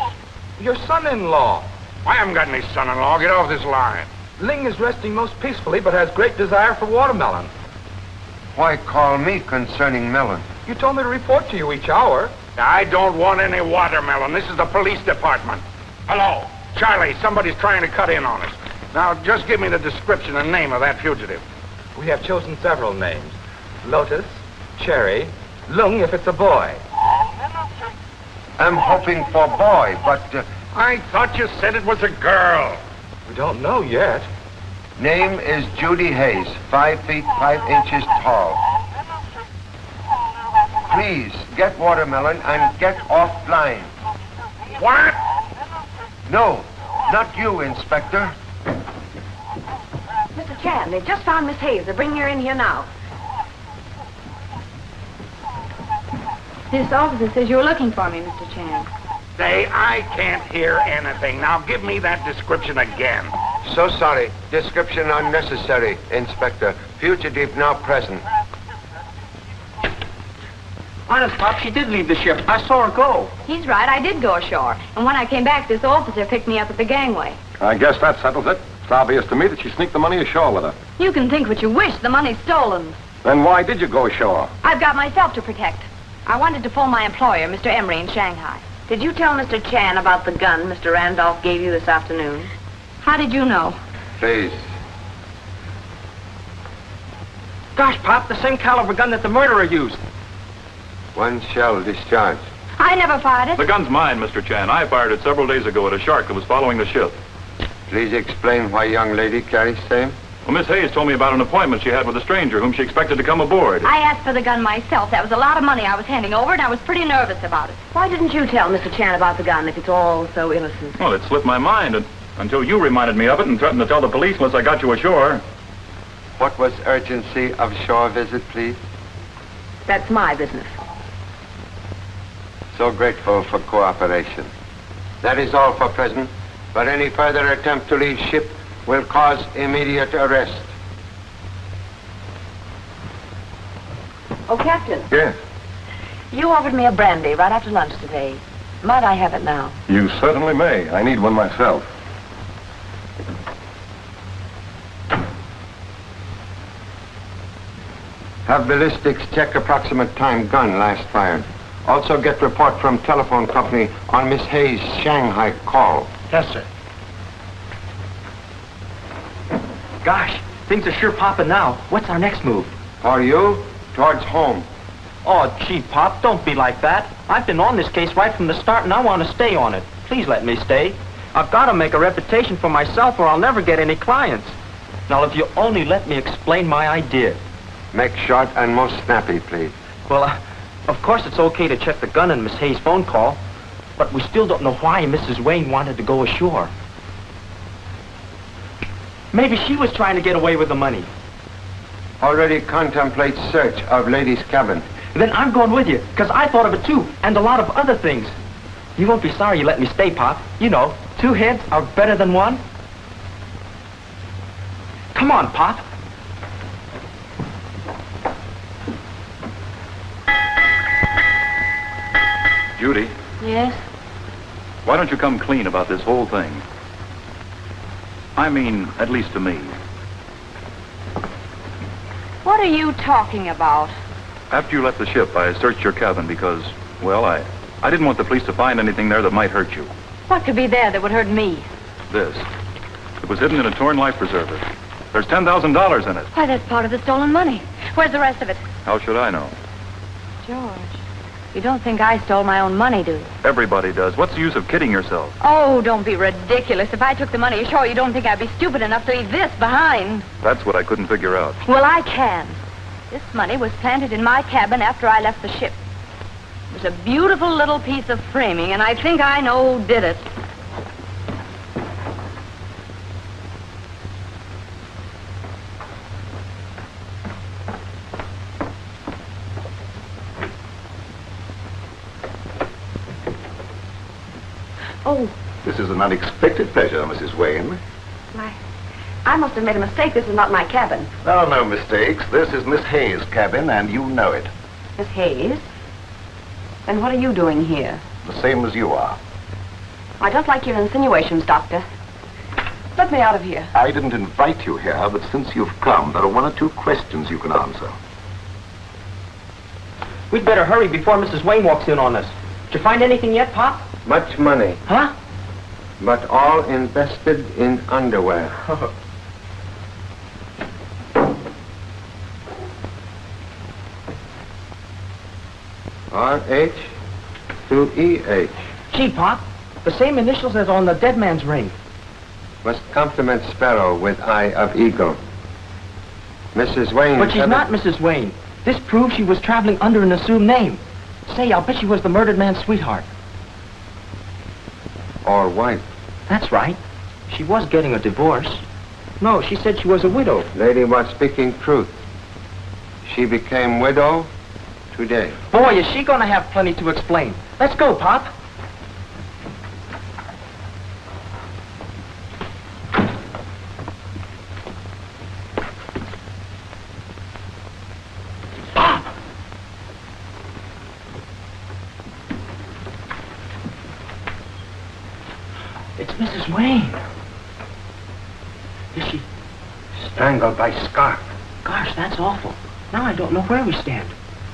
Your son-in-law. I haven't got any son-in-law. Get off this line. Ling is resting most peacefully, but has great desire for watermelon. Why call me concerning melon? You told me to report to you each hour. I don't want any watermelon. This is the police department. Hello, Charlie, somebody's trying to cut in on us. Now, just give me the description and name of that fugitive. We have chosen several names. Lotus, Cherry, Lung if it's a boy. I'm hoping for boy, but... I thought you said it was a girl. We don't know yet. Name is Judy Hayes, 5 feet 5 inches tall. Please, get watermelon and get offline. What? No, not you, Inspector. Mr. Chan, they've just found Miss Hayes. They're bringing her in here now. This officer says you were looking for me, Mr. Chan. Say, I can't hear anything. Now, give me that description again. So sorry. Description unnecessary, Inspector. Fugitive now present. Honest, Pop, she did leave the ship. I saw her go. He's right, I did go ashore. And when I came back, this officer picked me up at the gangway. I guess that settles it. It's obvious to me that she sneaked the money ashore with her. You can think what you wish. The money's stolen. Then why did you go ashore? I've got myself to protect. I wanted to phone my employer, Mr. Emery, in Shanghai. Did you tell Mr. Chan about the gun Mr. Randolph gave you this afternoon? How did you know? Please. Gosh, Pop, the same caliber gun that the murderer used. 1 shell discharged. I never fired it. The gun's mine, Mr. Chan. I fired it several days ago at a shark that was following the ship. Please explain why young lady carries same. Well, Miss Hayes told me about an appointment she had with a stranger whom she expected to come aboard. I asked for the gun myself. That was a lot of money I was handing over, and I was pretty nervous about it. Why didn't you tell Mr. Chan about the gun if it's all so innocent? Well, it slipped my mind until you reminded me of it and threatened to tell the police unless I got you ashore. What was urgency of shore visit, please? That's my business. So grateful for cooperation. That is all for present, but any further attempt to leave ship will cause immediate arrest. Oh, Captain. Yes. You offered me a brandy right after lunch today. Might I have it now? You certainly may. I need one myself. Have ballistics check approximate time gun last fired. Also get report from telephone company on Miss Hayes' Shanghai call. Yes, sir. Gosh, things are sure popping now. What's our next move? For you, towards home. Oh, gee, Pop, don't be like that. I've been on this case right from the start, and I want to stay on it. Please let me stay. I've got to make a reputation for myself, or I'll never get any clients. Now, if you only let me explain my idea. Make short and most snappy, please. Well, of course it's okay to check the gun in Miss Hayes' phone call, but we still don't know why Mrs. Wayne wanted to go ashore. Maybe she was trying to get away with the money. Already contemplate search of lady's cabin. Then I'm going with you, because I thought of it too, and a lot of other things. You won't be sorry you let me stay, Pop. You know, 2 heads are better than 1. Come on, Pop. Judy, Yes? why don't you come clean about this whole thing? I mean, at least to me. What are you talking about? After you left the ship, I searched your cabin because, well, I didn't want the police to find anything there that might hurt you. What could be there that would hurt me? This. It was hidden in a torn life preserver. There's $10,000 in it. Why, that's part of the stolen money. Where's the rest of it? How should I know? George, you don't think I stole my own money, do you? Everybody does. What's the use of kidding yourself? Oh, don't be ridiculous. If I took the money ashore, you don't think I'd be stupid enough to leave this behind? That's what I couldn't figure out. Well, I can. This money was planted in my cabin after I left the ship. It was a beautiful little piece of framing, and I think I know who did it. Oh, This is an unexpected pleasure, Mrs. Wayne. I must have made a mistake. This is not my cabin. Oh, no mistakes. This is Miss Hayes' cabin, and you know it. Miss Hayes? Then what are you doing here? The same as you are. I don't like your insinuations, Doctor. Let me out of here. I didn't invite you here, but since you've come, there are one or two questions you can answer. We'd better hurry before Mrs. Wayne walks in on us. Did you find anything yet, Pop? Much money, Huh? but all invested in underwear. RH to EH. Gee, Pop, the same initials as on the dead man's ring. Must compliment Sparrow with eye of eagle. Mrs. Wayne... But she's not Mrs. Wayne. This proves she was traveling under an assumed name. Say, I'll bet she was the murdered man's sweetheart. Or wife. That's right. She was getting a divorce. No, she said she was a widow. Lady was speaking truth. She became widow today. Boy, is she gonna have plenty to explain. Let's go, Pop. It's Mrs. Wayne. Is she? Strangled by scarf. Gosh, that's awful. Now I don't know where we stand.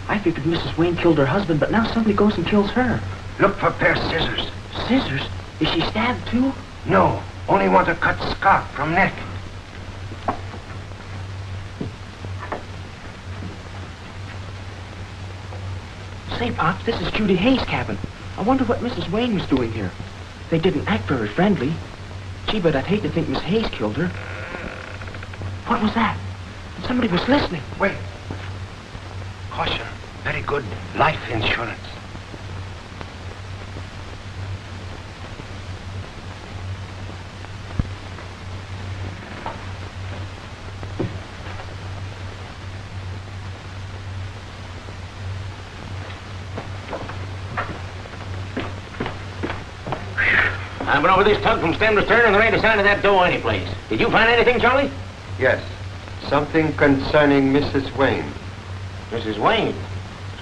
I figured Mrs. Wayne killed her husband, but now somebody goes and kills her. Look for a pair of scissors. Scissors? Is she stabbed too? No, only want to cut scarf from neck. Say, Pops, this is Judy Hayes' cabin. I wonder what Mrs. Wayne was doing here. They didn't act very friendly. Gee, but I'd hate to think Miss Hayes killed her. What was that? Somebody was listening. Wait. Caution. Very good life insurance. I've been over this tug from stem to stern, and there ain't a sign of that dough anyplace. Did you find anything, Charlie? Yes. Something concerning Mrs. Wayne. Mrs. Wayne?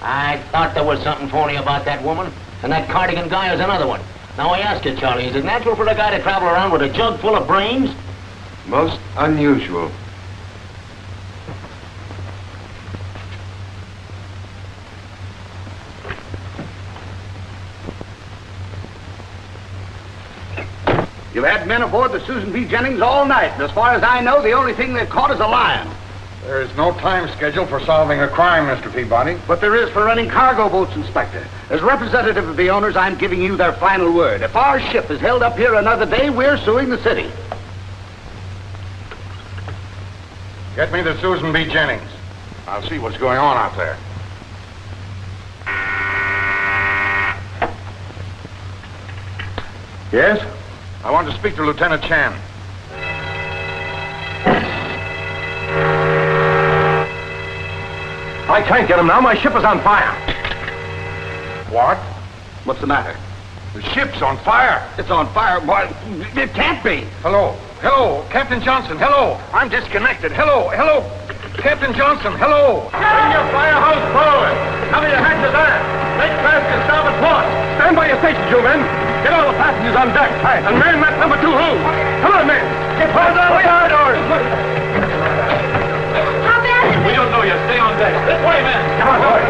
I thought there was something phony about that woman, and that cardigan guy is another one. Now I ask you, Charlie, is it natural for a guy to travel around with a jug full of brains? Most unusual. You've had men aboard the Susan B. Jennings all night, and as far as I know, the only thing they've caught is a lion. There is no time schedule for solving a crime, Mr. Peabody. But there is for running cargo boats, Inspector. As representative of the owners, I'm giving you their final word. If our ship is held up here another day, we're suing the city. Get me the Susan B. Jennings. I'll see what's going on out there. Yes? I want to speak to Lieutenant Chan. I can't get him now. My ship is on fire. What? What's the matter? The ship's on fire. It's on fire, boy. It can't be. Hello. Hello, Captain Johnson. Hello. I'm disconnected. Hello. Hello. Captain Johnson. Hello. Bring your firehouse forward. Cover your hatches aft. Make fast and starboard port. Stand by your stations, you men. Get all the passengers on deck. Aye. And man that number 2 hold. Come on, men. Get hold on the yard doors. How bad is it? We don't know yet. Stay on deck. This way, men. Come on, boys.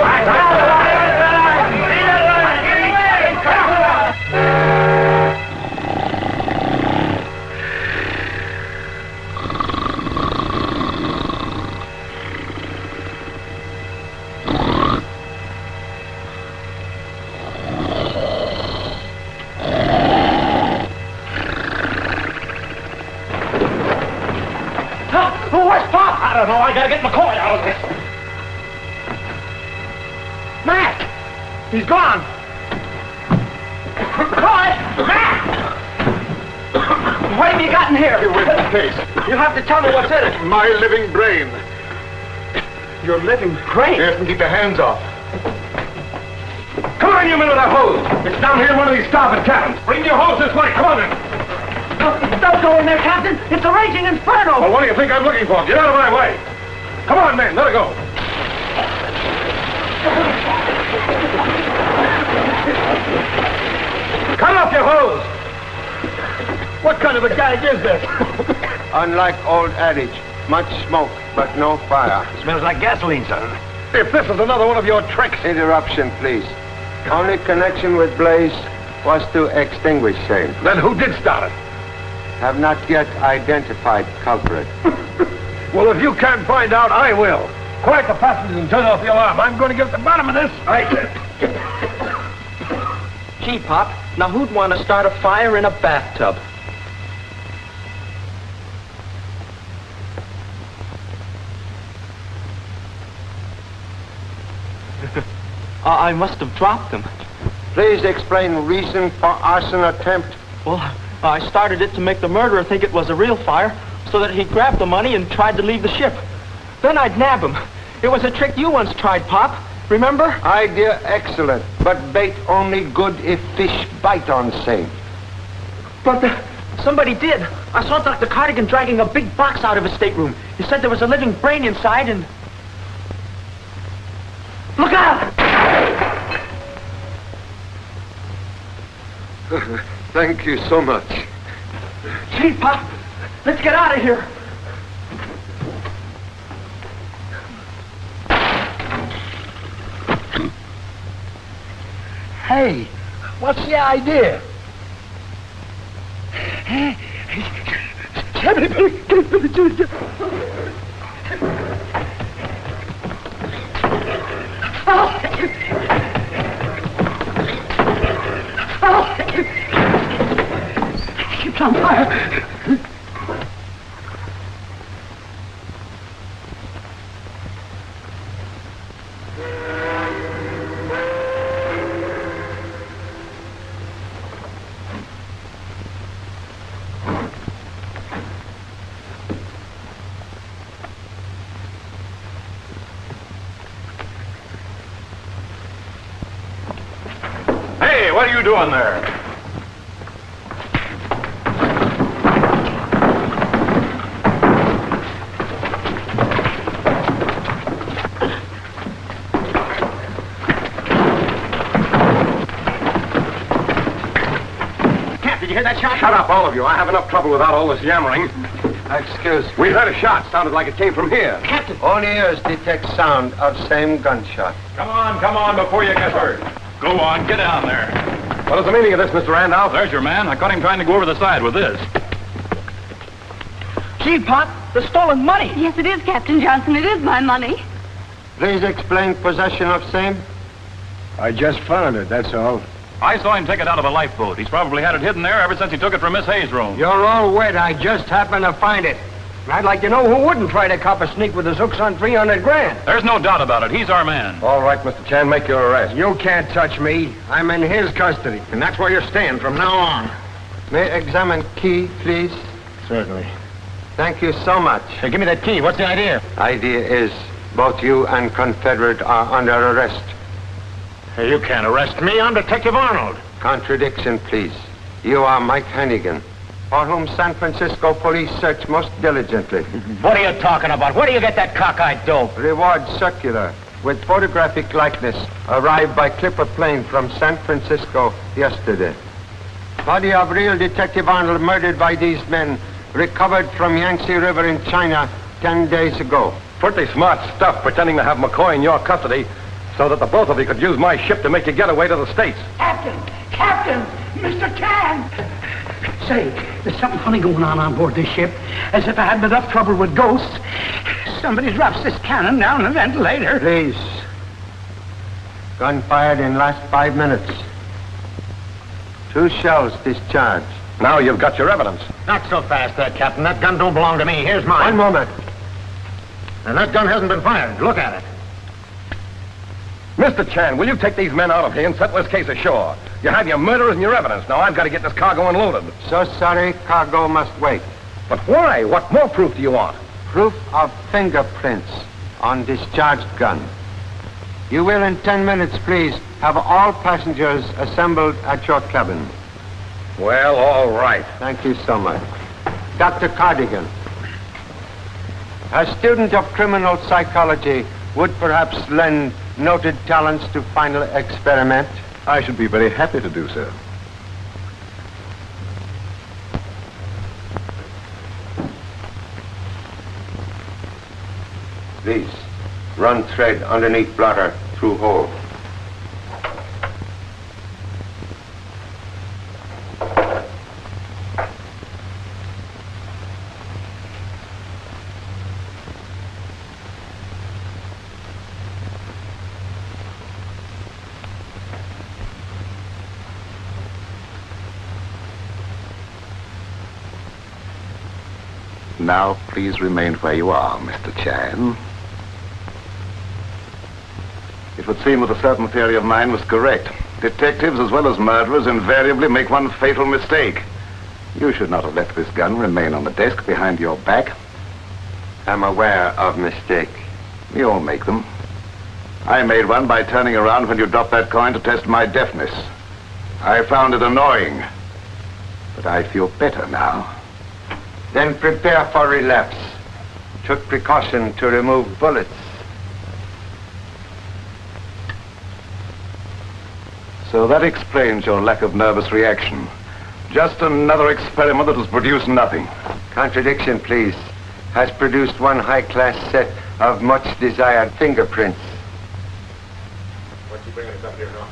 Where's Pop? I don't know. I gotta get McCoy out of this. Mac! He's gone. McCoy! Mac! What have you gotten here? With the case. You have to tell me what's in it. My living brain. Your living brain? Yes, and keep your hands off. Come on, you men with that hose. It's down here in one of these starboard cabins. Bring your hose this way. Come on, then. Don't go in there, Captain. It's a raging inferno. Well, what do you think I'm looking for? Get out of my way. Come on, men. Let her go. Cut off your hose. What kind of a gag is this? Unlike old adage, much smoke, but no fire. Smells like gasoline, son. If this is another one of your tricks... Interruption, please. Only connection with blaze was to extinguish same. Then who did start it? Have not yet identified culprit. Well, if you can't find out, I will. Quiet the passengers and turn off the alarm. I'm going to get to the bottom of this. Gee, Pop, now who'd want to start a fire in a bathtub? I must have dropped them. Please explain reason for arson attempt. Well, I started it to make the murderer think it was a real fire, so that he'd grab the money and tried to leave the ship. Then I'd nab him. It was a trick you once tried, Pop. Remember? Idea excellent, but bait only good if fish bite on same. But somebody did. I saw Dr. Cardigan dragging a big box out of his stateroom. He said there was a living brain inside and... Look out! Thank you so much. Gee, Pop, let's get out of here. Hey, what's the idea? Ship's on fire. Hey, what are you doing there? Cap, did you hear that shot? Shut up, all of you. I have enough trouble without all this yammering. Excuse me. We heard a shot. Sounded like it came from here. Captain! Only ears detect sound of same gunshot. Come on, before you get hurt. Go on, get down there. What is the meaning of this, Mr. Randolph? There's your man. I caught him trying to go over the side with this. Gee, Pop, the stolen money. Yes, it is, Captain Johnson. It is my money. Please explain possession of same. I just found it, that's all. I saw him take it out of a lifeboat. He's probably had it hidden there ever since he took it from Miss Hayes' room. You're all wet. I just happened to find it. I'd like to know who wouldn't try to cop a sneak with his hooks on 300 grand. There's no doubt about it. He's our man. All right, Mr. Chan, make your arrest. You can't touch me. I'm in his custody. And that's where you're staying from now on. May I examine key, please? Certainly. Thank you so much. Hey, give me that key. What's the idea? Idea is both you and Confederate are under arrest. Hey, you can't arrest me. I'm Detective Arnold. Contradiction, please. You are Mike Hannigan, for whom San Francisco police search most diligently. What are you talking about? Where do you get that cockeyed dope? Reward circular with photographic likeness arrived by clipper plane from San Francisco yesterday. Body of real Detective Arnold murdered by these men recovered from Yangtze River in China 10 days ago. Pretty smart stuff pretending to have McCoy in your custody so that the both of you could use my ship to make you get away to the States. Captain! Mr. Chan! Say, there's something funny going on board this ship. As if I hadn't enough trouble with ghosts. Somebody drops this cannon down the ventilator. Please. Gun fired in last 5 minutes. 2 shells discharged. Now you've got your evidence. Not so fast, Captain. That gun don't belong to me. Here's mine. One moment. And that gun hasn't been fired. Look at it. Mr. Chan, will you take these men out of here and settle this case ashore? You have your murderers and your evidence. Now I've got to get this cargo unloaded. So sorry, cargo must wait. But why? What more proof do you want? Proof of fingerprints on discharged gun. You will in 10 minutes, please, have all passengers assembled at your cabin. Well, all right. Thank you so much. Dr. Cardigan, a student of criminal psychology would perhaps lend noted talents to final experiment. I should be very happy to do so. Please, run thread underneath blotter through hole. Now, please remain where you are, Mr. Chan. It would seem that a certain theory of mine was correct. Detectives, as well as murderers, invariably make one fatal mistake. You should not have left this gun remain on the desk behind your back. I'm aware of mistake. We all make them. I made one by turning around when you dropped that coin to test my deafness. I found it annoying, but I feel better now. Then prepare for relapse. Took precaution to remove bullets. So that explains your lack of nervous reaction. Just another experiment that has produced nothing. Contradiction, please. Has produced one high-class set of much-desired fingerprints. What you bringing us up here now?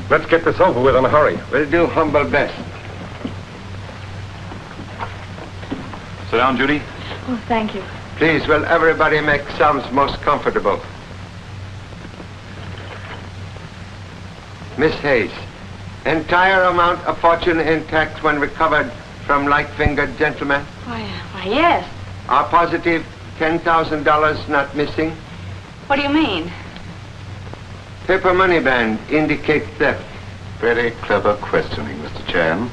Let's get this over with in a hurry. We'll do humble best. Sit down, Judy. Oh, thank you. Please, will everybody make themselves most comfortable? Miss Hayes, entire amount of fortune intact when recovered from light-fingered gentlemen? Why, yes. Are positive $10,000 not missing? What do you mean? Paper money band indicate theft. Very clever questioning, Mr. Chan.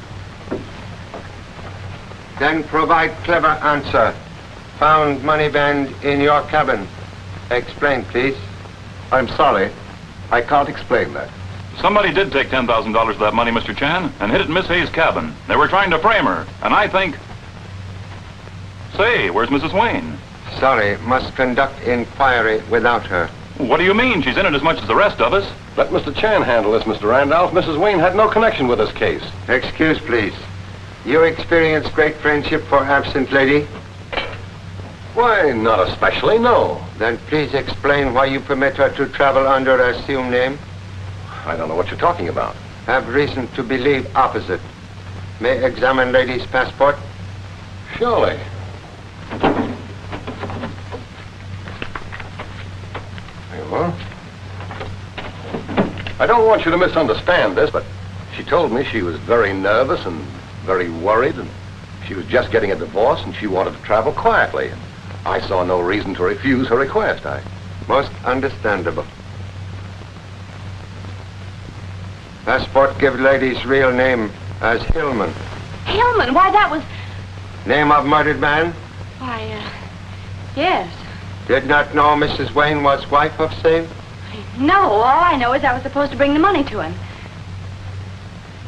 Then provide clever answer. Found money band in your cabin. Explain, please. I'm sorry. I can't explain that. Somebody did take $10,000 of that money, Mr. Chan, and hid it in Miss Hayes' cabin. They were trying to frame her, and I think... Say, where's Mrs. Wayne? Sorry, must conduct inquiry without her. What do you mean? She's in it as much as the rest of us. Let Mr. Chan handle this, Mr. Randolph. Mrs. Wayne had no connection with this case. Excuse, please. You experience great friendship for absent lady? Why, not especially, no. Then please explain why you permit her to travel under an assumed name. I don't know what you're talking about. Have reason to believe opposite. May examine lady's passport? Surely. Well, I don't want you to misunderstand this, but she told me she was very nervous and very worried, and she was just getting a divorce, and she wanted to travel quietly. And I saw no reason to refuse her request. Most understandable. Passport give lady's real name as Hillman. Hillman? Why, that was... Name of murdered man? Why, yes. Did not know Mrs. Wayne was wife of same? No, all I know is I was supposed to bring the money to him.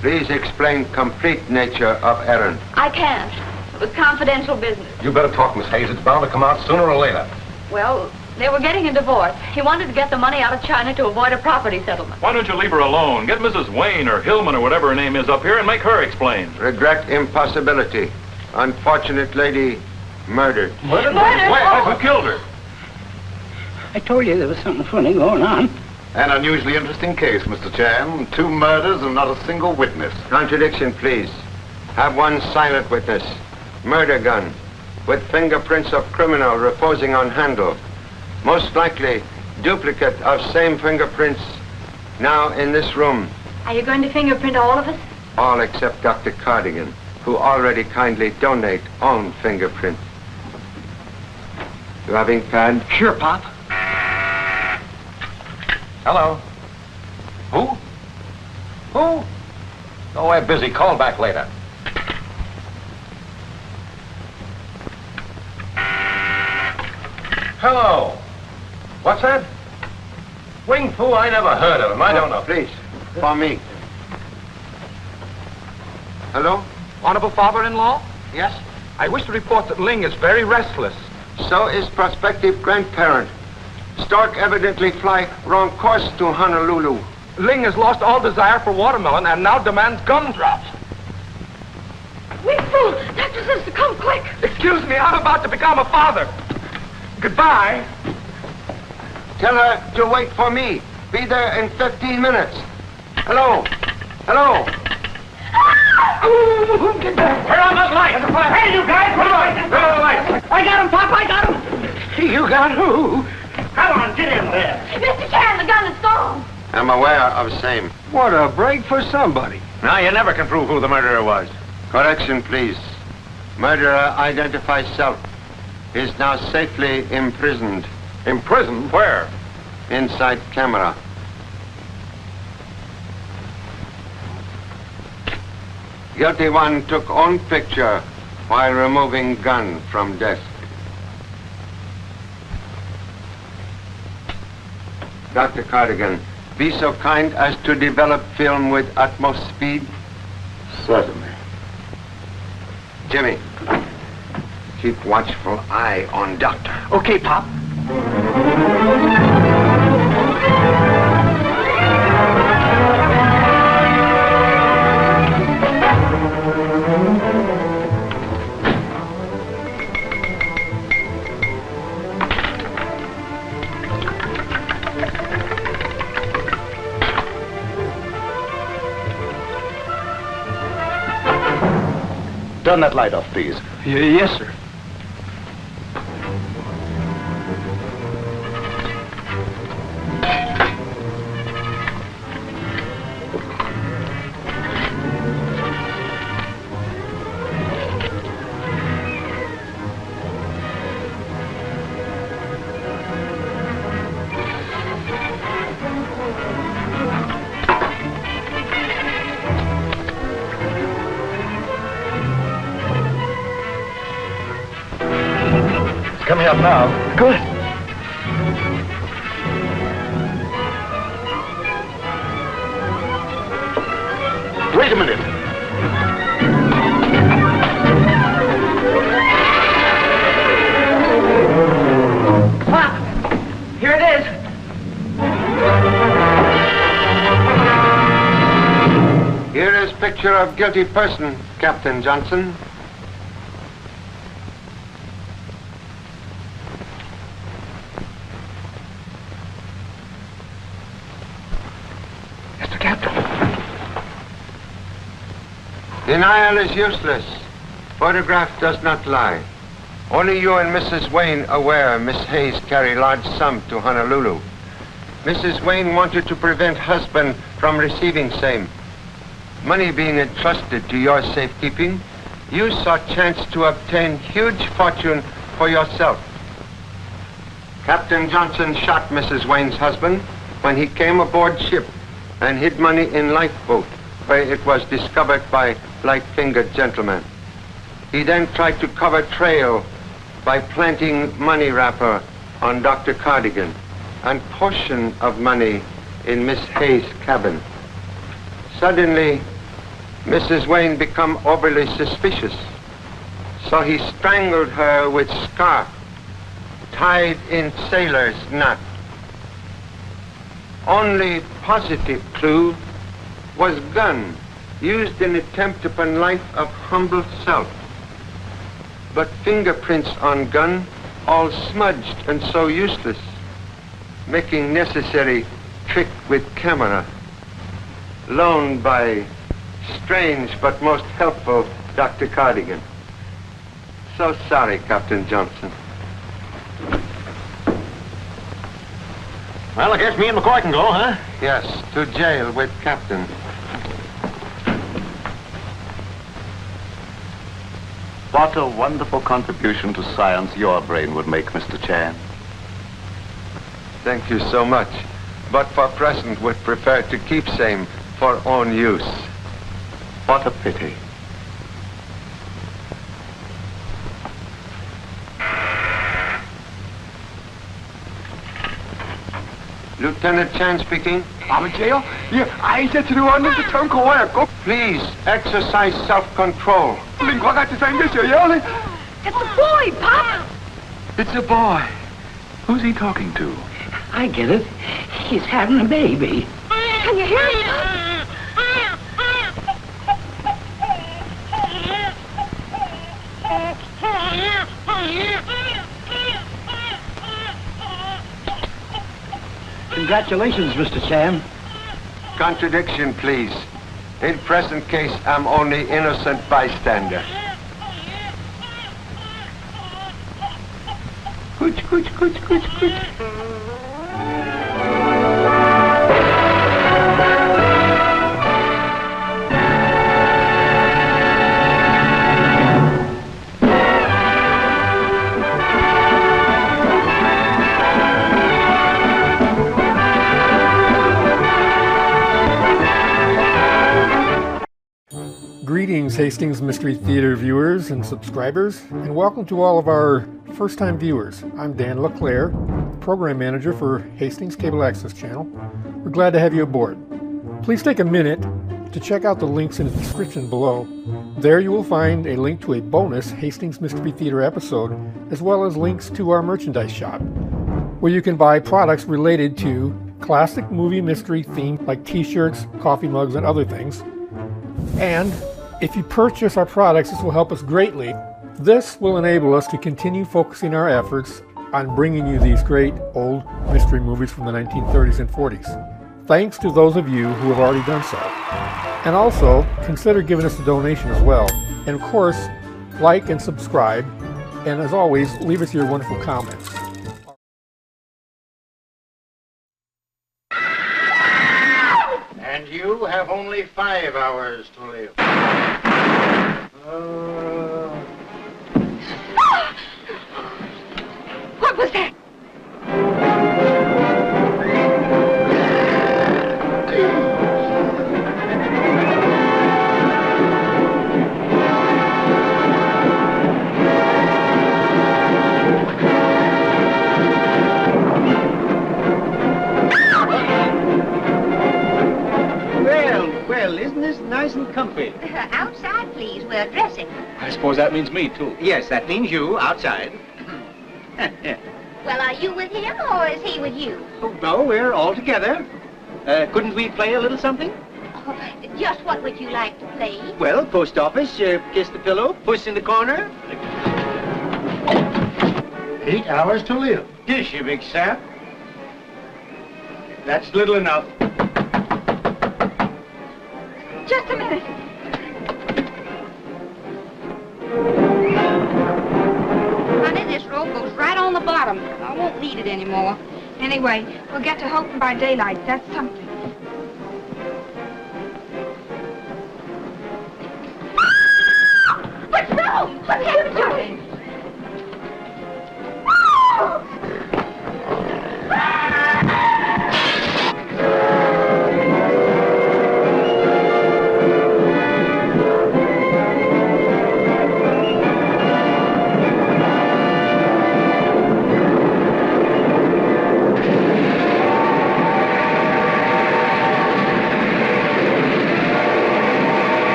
Please explain complete nature of errand. I can't. It was confidential business. You better talk, Miss Hayes. It's bound to come out sooner or later. Well, they were getting a divorce. He wanted to get the money out of China to avoid a property settlement. Why don't you leave her alone? Get Mrs. Wayne or Hillman or whatever her name is up here and make her explain. Regret impossibility. Unfortunate lady murdered. Murdered? Murdered? Who killed her? I told you there was something funny going on. An unusually interesting case, Mr. Chan. 2 murders and not a single witness. Contradiction, please. Have one silent witness. Murder gun. With fingerprints of criminal reposing on handle. Most likely, duplicate of same fingerprints now in this room. Are you going to fingerprint all of us? All except Dr. Cardigan, who already kindly donate own fingerprint. You have ink pad? Sure, Pop. Hello. Who? Who? Oh, we're busy. Call back later. Hello. What's that? Wing Fu? I never heard of him. I don't know. Please, for me. Hello? Honorable father-in-law? Yes? I wish to report that Ling is very restless. So is prospective grandparent. Stork evidently fly wrong course to Honolulu. Ling has lost all desire for watermelon and now demands gumdrops. We've Come quick. Excuse me, I'm about to become a father. Goodbye. Tell her to wait for me. Be there in 15 minutes. Hello? Hello? Get back. Turn on those lights. Hey, you guys, put the lights. I got him, Pop, I got him. You got who? Come on, get in there. Mr. Chan, the gun is gone. I'm aware of same. What a break for somebody. Now, you never can prove who the murderer was. Correction, please. Murderer identifies self. Is now safely imprisoned. Imprisoned? Where? Inside camera. Guilty one took own picture while removing gun from desk. Dr. Cardigan, be so kind as to develop film with utmost speed. Certainly. Jimmy, keep watchful eye on Doctor. Okay, Pop. Turn that light off, please. Yes, sir. Coming up now. Good. Wait a minute. Pop, here it is. Here is picture of guilty person, Captain Johnson. Denial is useless. Photograph does not lie. Only you and Mrs. Wayne aware Miss Hayes carry large sum to Honolulu. Mrs. Wayne wanted to prevent husband from receiving same. Money being entrusted to your safekeeping, you saw chance to obtain huge fortune for yourself. Captain Johnson shot Mrs. Wayne's husband when he came aboard ship and hid money in lifeboat, where it was discovered by light-fingered gentlemen. He then tried to cover trail by planting money wrapper on Dr. Cardigan and portion of money in Miss Hayes' cabin. Suddenly, Mrs. Wayne became overly suspicious, so he strangled her with scarf tied in sailor's knot. Only positive clue was gun used in attempt upon life of humble self. But fingerprints on gun all smudged and so useless, making necessary trick with camera, loaned by strange but most helpful Dr. Cardigan. So sorry, Captain Johnson. Well, I guess me and McCoy can go, huh? Yes, to jail with Captain. What a wonderful contribution to science your brain would make, Mr. Chan. Thank you so much. But for present would prefer to keep same for own use. What a pity. Lieutenant Chan speaking. I'm in jail? Yeah, I said to the one in the town go. Please exercise self-control. It's a boy, Pop. It's a boy. Who's he talking to? I get it. He's having a baby. Can you hear him? Congratulations, Mr. Chan. Contradiction, please. In present case, I'm only innocent bystander. Cooch, cooch, cooch, cooch, cooch. Greetings, Hastings Mystery Theater viewers and subscribers, and welcome to all of our first-time viewers. I'm Dan LeClaire, Program Manager for Hastings Cable Access Channel. We're glad to have you aboard. Please take a minute to check out the links in the description below. There you will find a link to a bonus Hastings Mystery Theater episode, as well as links to our merchandise shop, where you can buy products related to classic movie mystery themes like t-shirts, coffee mugs, and other things. And if you purchase our products, this will help us greatly. This will enable us to continue focusing our efforts on bringing you these great old mystery movies from the 1930s and 40s. Thanks to those of you who have already done so. And also, consider giving us a donation as well. And of course, like and subscribe. And as always, leave us your wonderful comments. And you have only 5 hours to live. What was that? Well, isn't this nice and comfy? Outside, please. We're dressing. I suppose that means me, too. Yes, that means you, outside. Well, are you with him or is he with you? Oh, no, we're all together. Couldn't we play a little something? Oh, just what would you like to play? Well, post office, kiss the pillow, puss in the corner. 8 hours to live. Dish, you big sap. That's little enough. Just a minute. Honey, this rope goes right on the bottom. I won't need it anymore. Anyway, we'll get to Houghton by daylight. That's something. What's wrong? What's happened to him?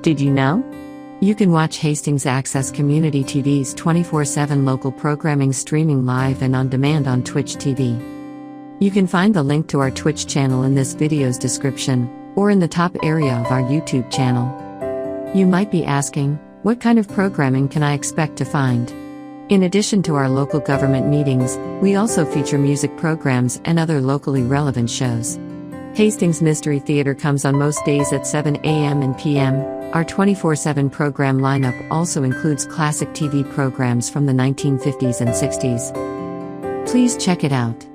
Did you know? You can watch Hastings Access Community TV's 24/7 local programming streaming live and on demand on Twitch TV. You can find the link to our Twitch channel in this video's description, or in the top area of our YouTube channel. You might be asking, what kind of programming can I expect to find? In addition to our local government meetings, we also feature music programs and other locally relevant shows. Hastings Mystery Theater comes on most days at 7 a.m. and p.m. Our 24/7 program lineup also includes classic TV programs from the 1950s and 60s. Please check it out.